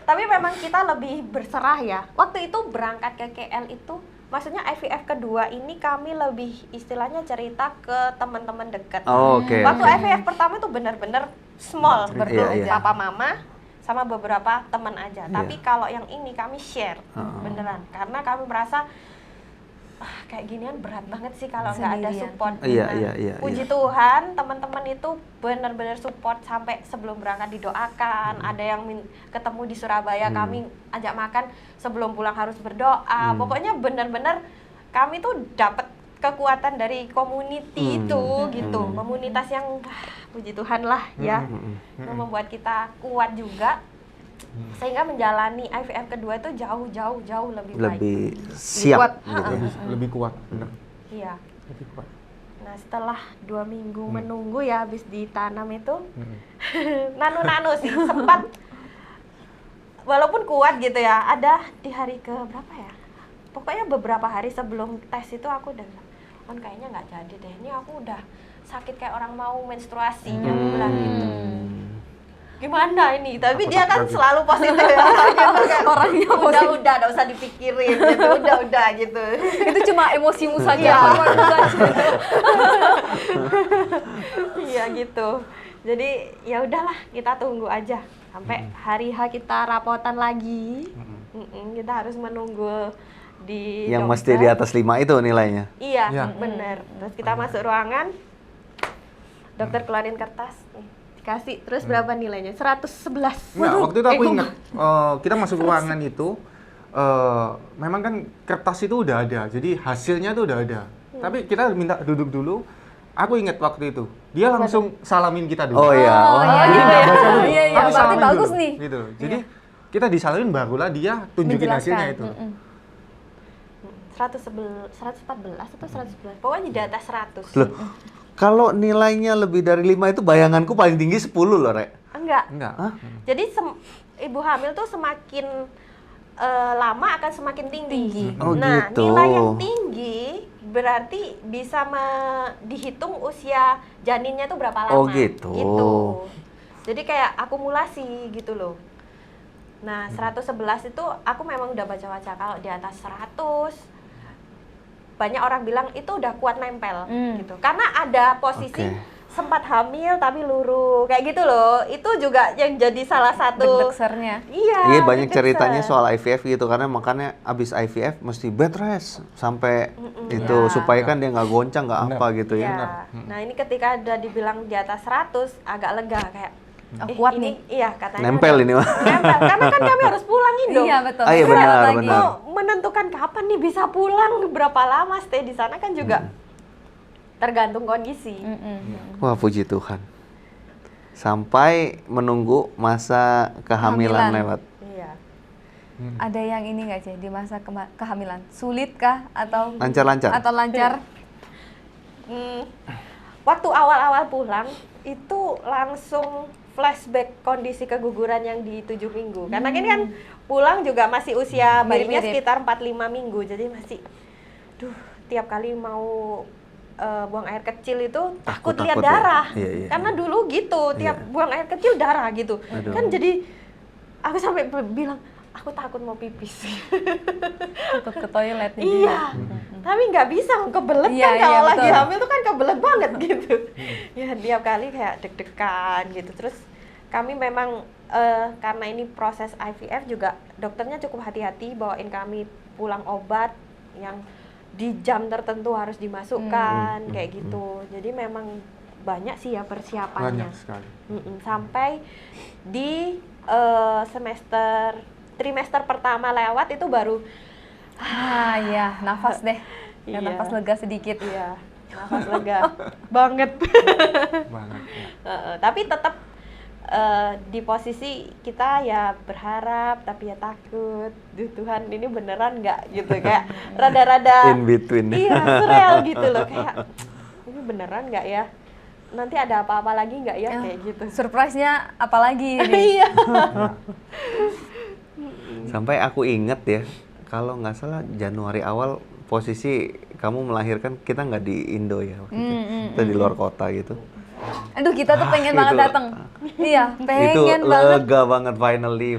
tapi memang kita lebih berserah ya. Waktu itu berangkat ke KL itu, maksudnya IVF kedua ini kami lebih istilahnya cerita ke teman-teman dekat. Oh, oke. Waktu oke. IVF pertama itu benar-benar small, Iya, berdua iya. papa mama sama beberapa teman aja. Iya. Tapi kalau yang ini kami share beneran, karena kami merasa kayak ginian berat banget sih kalau nggak ada Sendirian. support. Iya, Nah, iya, iya, Puji iya. Tuhan, teman-teman itu benar-benar support sampai sebelum berangkat didoakan. Ada yang ketemu di Surabaya, kami ajak makan sebelum pulang harus berdoa. Pokoknya benar-benar kami tuh dapat kekuatan dari community itu gitu. Komunitas yang puji Tuhan lah ya. Yang membuat kita kuat juga. Sehingga menjalani IVF kedua itu jauh lebih baik. Lebih siap kuat. gitu ya. Lebih kuat, bener. Iya. Lebih kuat. Nah setelah 2 minggu menunggu ya habis ditanam itu, nano sih sempat, walaupun kuat gitu ya, ada di hari ke berapa ya? Pokoknya beberapa hari sebelum tes itu aku udah bilang, "On, kayaknya nggak jadi deh, ini aku udah sakit kayak orang mau menstruasi." Aku bilang gitu. Gimana ini? Tapi dia kan selalu positif ya. Orangnya udah nggak usah dipikirin gitu, udah gitu. Itu cuma emosimu saja. Iya. hormonmu saja. Iya gitu. Jadi ya udahlah, kita tunggu aja sampai hari H kita rapotan lagi. Kita harus menunggu di Yang mesti dokter. di atas 5 itu nilainya. Iya, Ya. bener. Terus kita masuk ruangan, dokter keluarin kertas, nih, dikasih. Terus berapa nilainya? 111. Enggak, waktu itu aku ingat kita masuk ruangan itu memang kan kertas itu udah ada, jadi hasilnya tuh udah ada. Tapi kita minta duduk dulu. Aku ingat waktu itu dia langsung salamin kita dulu. Oh iya. Oh, iya, Jadi iya, nggak iya. baca dulu. Iya, iya, Tapi berarti salamin bagus dulu, nih. Gitu. Jadi kita disalamin barulah dia tunjukin Menjelaskan. hasilnya itu. 114 atau 111. Pokoknya di atas 100. Loh, kalau nilainya lebih dari 5 itu bayanganku paling tinggi 10 loh, Rek. Enggak. Enggak. Jadi ibu hamil tuh semakin lama akan semakin tinggi. Oh, Nah, gitu. nilai yang tinggi berarti bisa dihitung usia janinnya tuh berapa lama. Oh, gitu. Jadi kayak akumulasi gitu loh. Nah, 111 itu aku memang udah baca-baca, kalau di atas 100 banyak orang bilang itu udah kuat nempel gitu. Karena ada posisi Oke. sempat hamil tapi luruh kayak gitu loh. Itu juga yang jadi salah satu. Deg-degsernya. Iya. Iya, banyak deg-degser. ceritanya soal IVF gitu, karena makanya abis IVF mesti bed rest sampai itu Ya. supaya kan dia nggak goncang nggak Benar. apa gitu Iya. ya. Nah, ini ketika udah dibilang di atas 100 agak lega kayak Kuat ini, nih. Iya, katanya. Nempel udah- ini mah. Nempel karena kan kami harus pulang Indo. Iya, betul. Ah, iya, Berat benar, lagi. benar. Mau menentukan kapan nih bisa pulang, berapa lama stay di sana kan juga tergantung kondisi. Wah, puji Tuhan. Sampai menunggu masa kehamilan Kehamilan. lewat. Iya. Ada yang ini nggak sih di masa kehamilan? Sulit kah atau Lancar-lancar? Atau lancar? Waktu awal-awal pulang itu langsung flashback kondisi keguguran yang di 7 minggu. Karena kan pulang juga masih usia bayinya Mirip-mirip. sekitar 4-5 minggu. Jadi masih tiap kali mau buang air kecil itu takut lihat ya? darah. Iya. Karena dulu gitu, tiap buang air kecil darah gitu. Aduh. Kan jadi aku sampai bilang aku takut mau pipis. Takut ke toilet nih. Iya, tapi nggak bisa, kebelet Iya, kan iya, kalau lagi betul. hamil tuh kan kebelet banget gitu. Ya tiap kali kayak deg-degan gitu. Terus kami memang karena ini proses IVF juga dokternya cukup hati-hati bawain kami pulang obat yang di jam tertentu harus dimasukkan kayak gitu. Jadi memang banyak sih ya persiapannya. Banyak sekali. Sampai di trimester pertama lewat itu baru Iya, nafas deh. Ya, Iya. nafas lega sedikit. iya nafas lega banget. Banget ya. Tapi tetap di posisi kita ya berharap tapi ya takut. Duh Tuhan ini beneran nggak gitu, kayak rada-rada In between. iya surreal gitu loh, kayak ini beneran nggak ya, nanti ada apa-apa lagi nggak ya, kayak gitu. Surprise-nya apalagi ini? Iya. Sampai aku inget ya, kalau nggak salah Januari awal posisi kamu melahirkan kita nggak di Indo ya waktu itu. Kita di luar kota gitu. Aduh, kita tuh pengen banget Itu- datang. Iya, Itu pengen banget. lega banget finally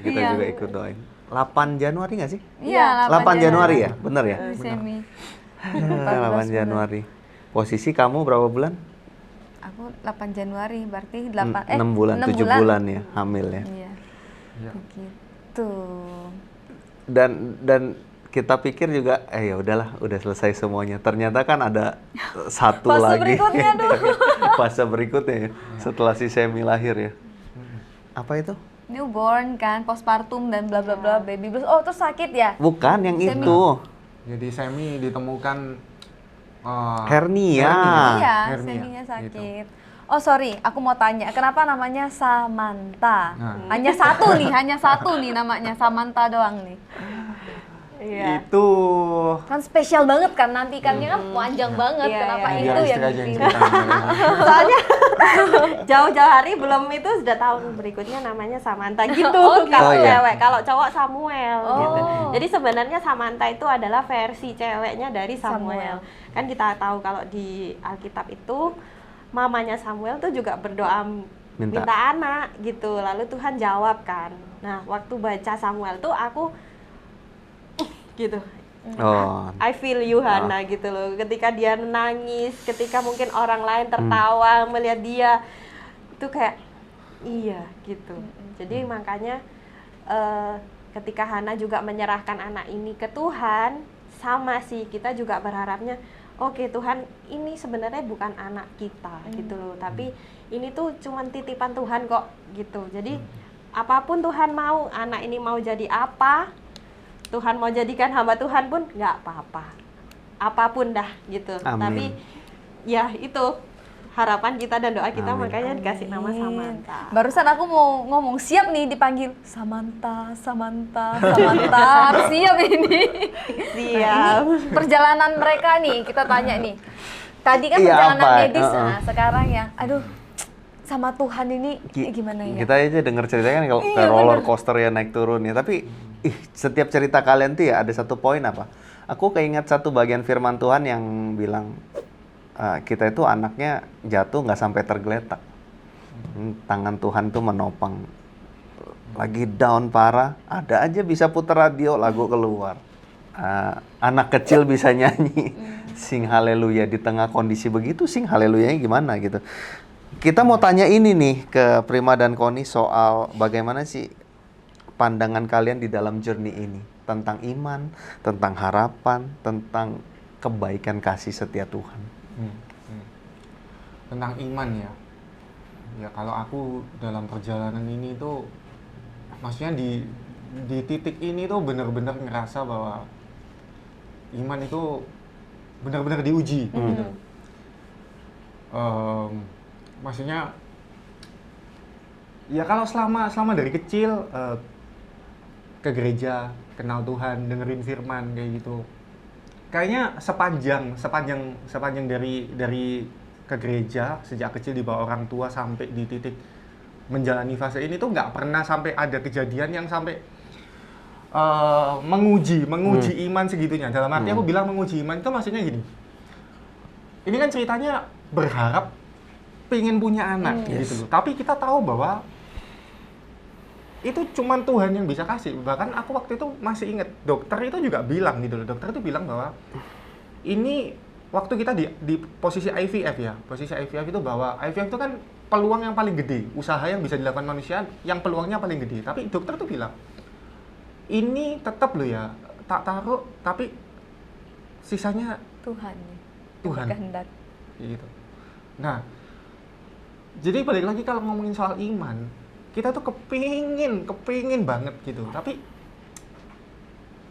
kita Iya. juga ikut doain. 8 Januari nggak sih? Iya, 8 Januari ya? Bener ya? Semi. 8 Januari. Posisi kamu berapa bulan? Aku 8 Januari, berarti 8 6 bulan, 6 7 bulan ya, hamil ya. Iya. Iya. Begitu. Dan kita pikir juga ya udahlah, udah selesai semuanya. Ternyata kan ada satu Fase lagi. berikutnya, aduh. Fase berikutnya ya, setelah si Semi lahir ya. Apa itu? Newborn kan, postpartum dan bla bla bla, baby blues. Oh, terus sakit ya? Bukan yang Semi. itu. Jadi Semi ditemukan Hernia. Iya, hernia, seminya gitu. sakit. Oh sorry, aku mau tanya, kenapa namanya Samantha? Nah. Hanya satu nih namanya, Samantha doang nih. Iya. Itu Kan spesial banget kan, nantikannya kan panjang banget, Iya, kenapa iya. itu biar yang istri aja yang dipilih? cerita. Soalnya jauh-jauh hari belum itu sudah tahun berikutnya namanya Samantha gitu. Oh, gitu. Kalau Oh, iya. cewek, kalau cowok Samuel gitu. Oh. Jadi sebenarnya Samantha itu adalah versi ceweknya dari Samuel. Samuel. Kan kita tahu kalau di Alkitab itu mamanya Samuel tuh juga berdoa Minta. minta anak gitu. Lalu Tuhan jawab kan. Nah, waktu baca Samuel tuh aku gitu. Oh, I feel you Hana gitu loh. Ketika dia nangis, ketika mungkin orang lain tertawa melihat dia, itu kayak iya gitu. Jadi makanya ketika Hana juga menyerahkan anak ini ke Tuhan, sama sih kita juga berharapnya, oke Tuhan, ini sebenarnya bukan anak kita gitu loh, tapi ini tuh cuman titipan Tuhan kok gitu. Jadi apapun Tuhan mau, anak ini mau jadi apa, Tuhan mau jadikan hamba Tuhan pun nggak apa-apa, apapun dah gitu. Amin. Tapi ya itu harapan kita dan doa kita, Amin. makanya dikasih nama Samantha. Barusan aku mau ngomong, siap nih dipanggil Samantha, harus siap ini. Siap. Perjalanan mereka nih, kita tanya nih. Tadi kan Iya, perjalanan apa? medis, Heeh. nah sekarang yang, aduh, sama Tuhan ini gimana ya? Kita aja denger ceritanya kan kalau Iya, kayak roller bener. coaster ya naik turun ya. Tapi setiap cerita kalian tuh ya ada satu poin apa? Aku keinget satu bagian firman Tuhan yang bilang kita itu anaknya jatuh nggak sampai tergeletak. Tangan Tuhan tuh menopang. Lagi down parah, ada aja bisa putar radio lagu keluar. Anak kecil bisa nyanyi sing haleluya di tengah kondisi begitu, sing haleluyanya gimana gitu. Kita mau tanya ini nih ke Prima dan Koni soal bagaimana sih pandangan kalian di dalam journey ini tentang iman, tentang harapan, tentang kebaikan kasih setia Tuhan. Tentang iman ya. Ya kalau aku dalam perjalanan ini tuh, maksudnya di titik ini tuh benar-benar ngerasa bahwa iman itu benar-benar diuji. Gitu. Maksudnya ya kalau selama dari kecil ke gereja, kenal Tuhan, dengerin firman kayak gitu. Kayaknya sepanjang dari ke gereja sejak kecil dibawa orang tua sampai di titik menjalani fase ini tuh nggak pernah sampai ada kejadian yang sampai menguji iman segitunya. Dalam arti aku bilang menguji iman itu maksudnya gini. Ini kan ceritanya berharap pengen punya anak gitu loh. Tapi kita tahu bahwa itu cuman Tuhan yang bisa kasih. Bahkan aku waktu itu masih ingat dokter itu juga bilang gitu loh. Dokter itu bilang bahwa ini waktu kita di posisi IVF ya. Posisi IVF itu bahwa IVF itu kan peluang yang paling gede, usaha yang bisa dilakukan manusia yang peluangnya paling gede. Tapi dokter tuh bilang, ini tetap loh ya, tak taruh, tapi sisanya Tuhan. Tuhan. Kehendak. Gitu. Nah, jadi balik lagi kalau ngomongin soal iman, kita tuh kepingin banget gitu. Tapi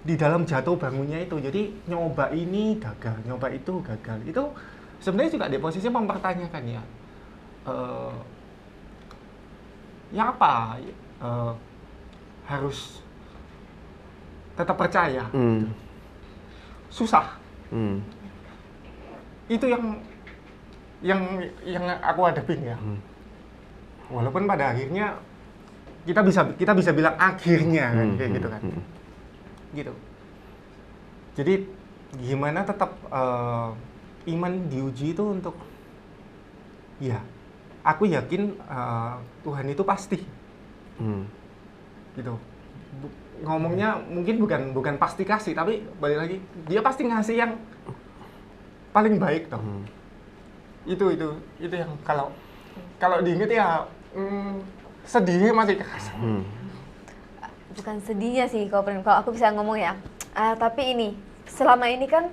di dalam jatuh bangunnya itu, jadi nyoba ini gagal, nyoba itu gagal. Itu sebenarnya juga di posisi mempertanyakan ya. Ya apa? Harus tetap percaya. Susah. Itu yang aku hadapin ya. Walaupun pada akhirnya kita bisa bilang akhirnya kan kayak gitu kan. Gitu. Jadi gimana tetap iman diuji itu untuk ya aku yakin Tuhan itu pasti. Gitu. Ngomongnya mungkin bukan pasti kasih, tapi balik lagi dia pasti ngasih yang paling baik toh. Itu yang kalau diinget ya sedihnya masih kerasa. Bukan sedihnya sih kalau aku bisa ngomong ya. Tapi ini selama ini kan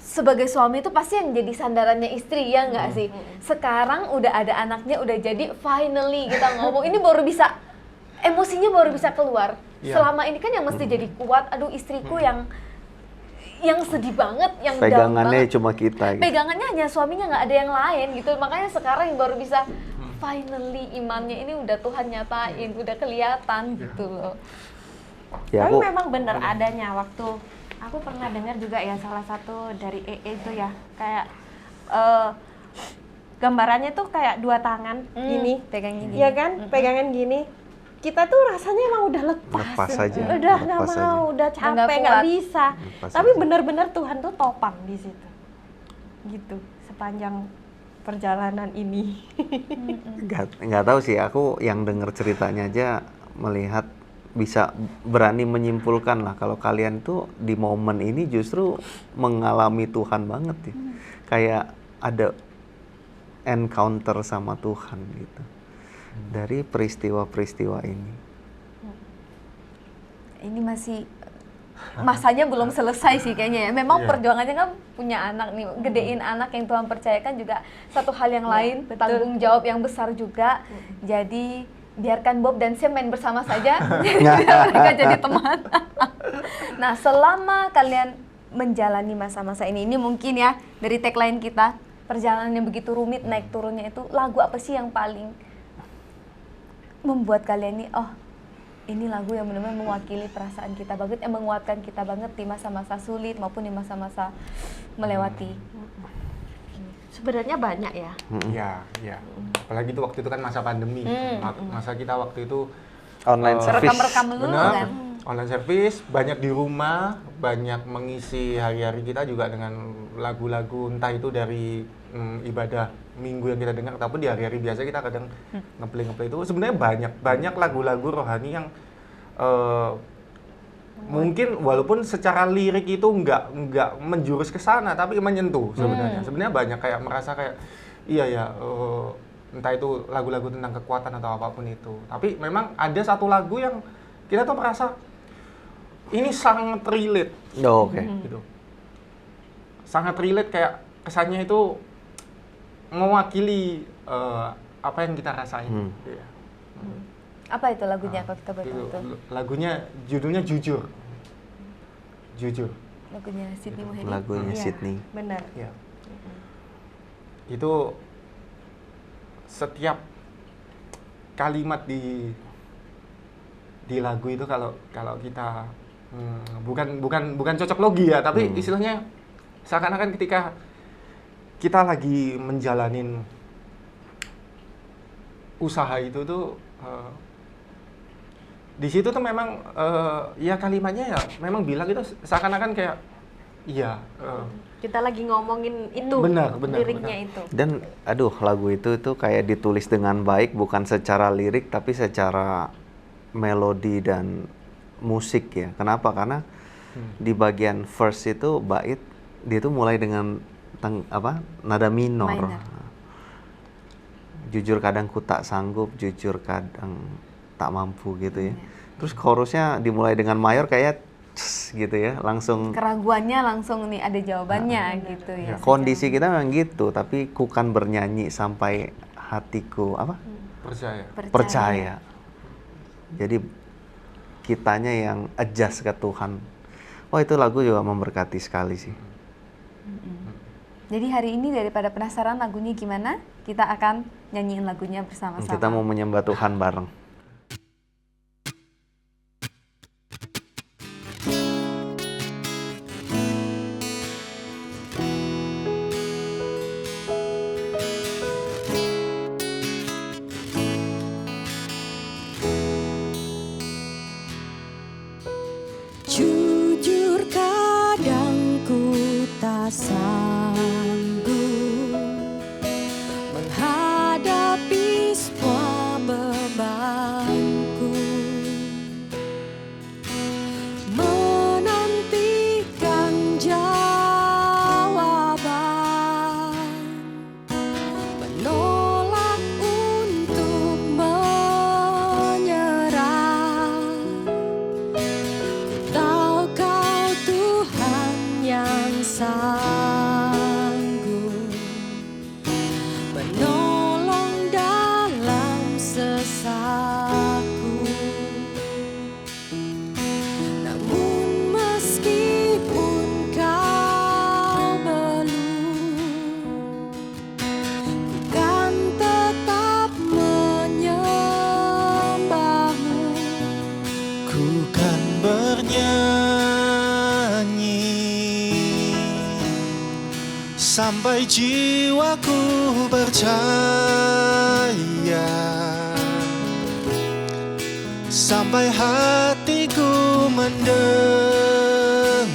sebagai suami itu pasti yang jadi sandarannya istri, ya nggak sih? Sekarang udah ada anaknya, udah jadi finally kita ngomong, ini baru bisa, emosinya baru bisa keluar. Selama ini kan yang mesti jadi kuat, aduh istriku yang sedih banget, yang pegangannya cuma kita gitu. Pegangannya hanya suaminya, nggak ada yang lain gitu. Makanya sekarang yang baru bisa finally imannya ini udah Tuhan nyatain, udah kelihatan gitu loh. Ya, Tapi memang benar adanya waktu aku pernah dengar juga ya, salah satu dari EE itu ya, kayak gambarannya tuh kayak dua tangan gini, pegangnya gini. ya kan, pegangan gini. Kita tuh rasanya emang udah Lepas aja. udah nggak mau, udah capek, nggak bisa. Tapi aja. benar-benar Tuhan tuh topang di situ, gitu sepanjang perjalanan ini. Nggak tahu sih, aku yang denger ceritanya aja melihat bisa berani menyimpulkan lah kalau kalian tuh di momen ini justru mengalami Tuhan banget ya. Kayak ada encounter sama Tuhan gitu. Dari peristiwa-peristiwa ini. Ini masih masanya belum selesai sih kayaknya ya. Memang perjuangannya kan punya anak nih, gedein anak yang Tuhan percayakan juga satu hal yang lain, tanggung jawab yang besar juga. Jadi biarkan Bob dan Sam main bersama saja, mereka jadi teman. Nah, selama kalian menjalani masa-masa ini mungkin ya dari tagline kita, perjalanan yang begitu rumit, naik turunnya itu, lagu apa sih yang paling membuat kalian nih, oh ini lagu yang benar-benar mewakili perasaan kita banget, yang menguatkan kita banget di masa-masa sulit maupun di masa-masa melewati. Sebenarnya banyak ya. Ya. Apalagi itu waktu itu kan masa pandemi. Masa kita waktu itu Online service. Rekam-rekam dulu kan. Online service, banyak di rumah, banyak mengisi hari-hari kita juga dengan lagu-lagu, entah itu dari ibadah minggu yang kita dengar ataupun di hari-hari biasa kita kadang ngeplay itu. Sebenarnya banyak lagu-lagu rohani yang mungkin walaupun secara lirik itu nggak menjurus ke sana, tapi menyentuh sebenarnya. Sebenarnya banyak kayak merasa kayak iya ya, entah itu lagu-lagu tentang kekuatan atau apapun itu. Tapi memang ada satu lagu yang kita tuh merasa ini sangat relate. Oke. Gitu. Sangat relate, kayak kesannya itu mewakili apa yang kita rasain. Iya. Apa itu lagunya kalau kita boleh tahu? Lagunya judulnya Jujur. Jujur. Lagunya Sydney Muhammad. Lagunya Sydney. Benar. Ya. Itu setiap kalimat di lagu itu kalau kita bukan cocok logi ya, tapi istilahnya seakan-akan ketika kita lagi menjalanin usaha itu tuh di situ tuh memang ya kalimatnya ya memang bilang itu seakan-akan kayak iya Kita lagi ngomongin itu, benar, liriknya itu. Dan aduh, lagu itu tuh kayak ditulis dengan baik, bukan secara lirik tapi secara melodi dan musik ya. Kenapa? Karena di bagian verse itu bait dia tuh mulai dengan nada minor. Jujur kadang ku tak sanggup, jujur kadang tak mampu gitu ya. Terus chorusnya dimulai dengan mayor kayak gitu ya, langsung Keraguannya langsung nih ada jawabannya gitu ya. kondisi kita memang gitu, tapi ku kan bernyanyi sampai hatiku percaya. Jadi kitanya yang adjust ke Tuhan. Wah, itu lagu juga memberkati sekali sih. Jadi hari ini daripada penasaran lagunya gimana, kita akan nyanyiin lagunya bersama-sama. Kita mau menyembah Tuhan bareng. Jujur kadang ku tak sanggup menghadapi semua bebanku, menantikan jawaban, menolak untuk menyerah. Tahu Kau Tuhan yang sanggup menolong dalam sesaku. Namun meskipun Kau belum, ku kan tetap menyembah-Mu. Ku kan bernyanyi sampai jiwaku percaya, sampai hatiku mendengar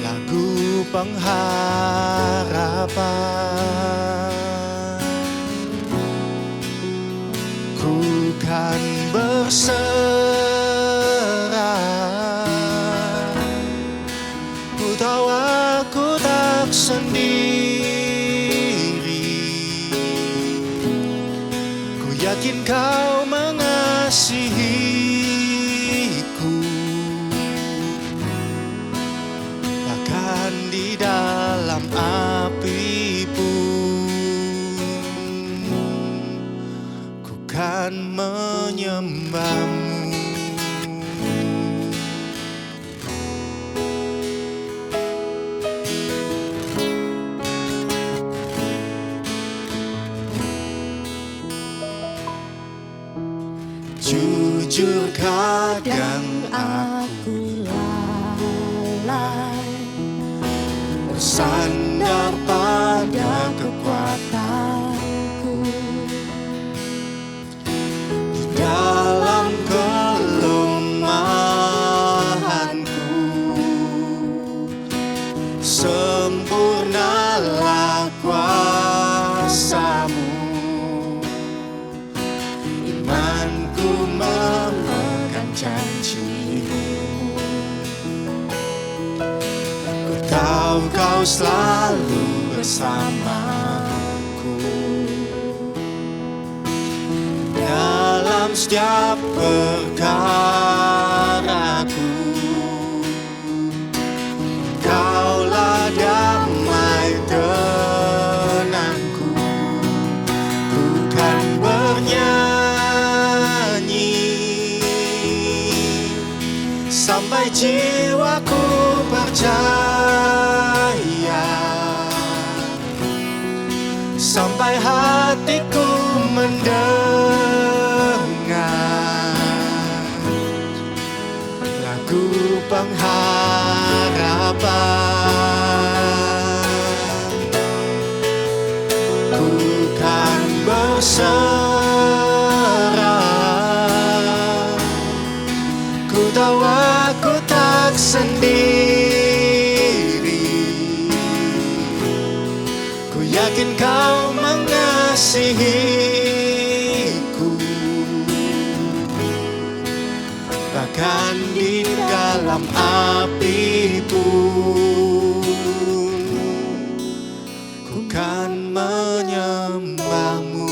lagu pengharapan. Ku kan berserah, ku tahu aku tak sendiri. Ku yakin Kau mengasihiku, bahkan di dalam api pun ku kan menyembah-Mu. Jujur kadang aku lalai bersandar pada kekuatanku, di dalam kelemahanku. Sempurnalah kuasa-Mu, imanku memegang janji-Mu. Ku tahu Kau selalu bersamaku dalam setiap perkaraku. Kaulah damai tenangku. Ku kan bernyanyi sampai jiwaku percaya, sampai hatiku mendengar lagu pengharapan. Ku yakin kau mengasihiku, bahkan di dalam api pun ku kan menyembahmu.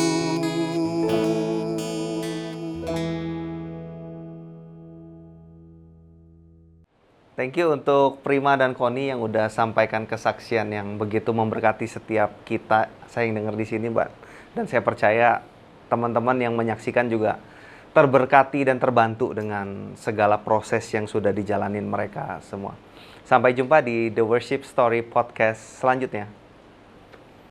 Thank you untuk Prima dan Connie yang udah sampaikan kesaksian yang begitu memberkati setiap kita. Saya yang dengar di sini, Mbak. Dan saya percaya teman-teman yang menyaksikan juga terberkati dan terbantu dengan segala proses yang sudah dijalanin mereka semua. Sampai jumpa di The Worship Story Podcast selanjutnya.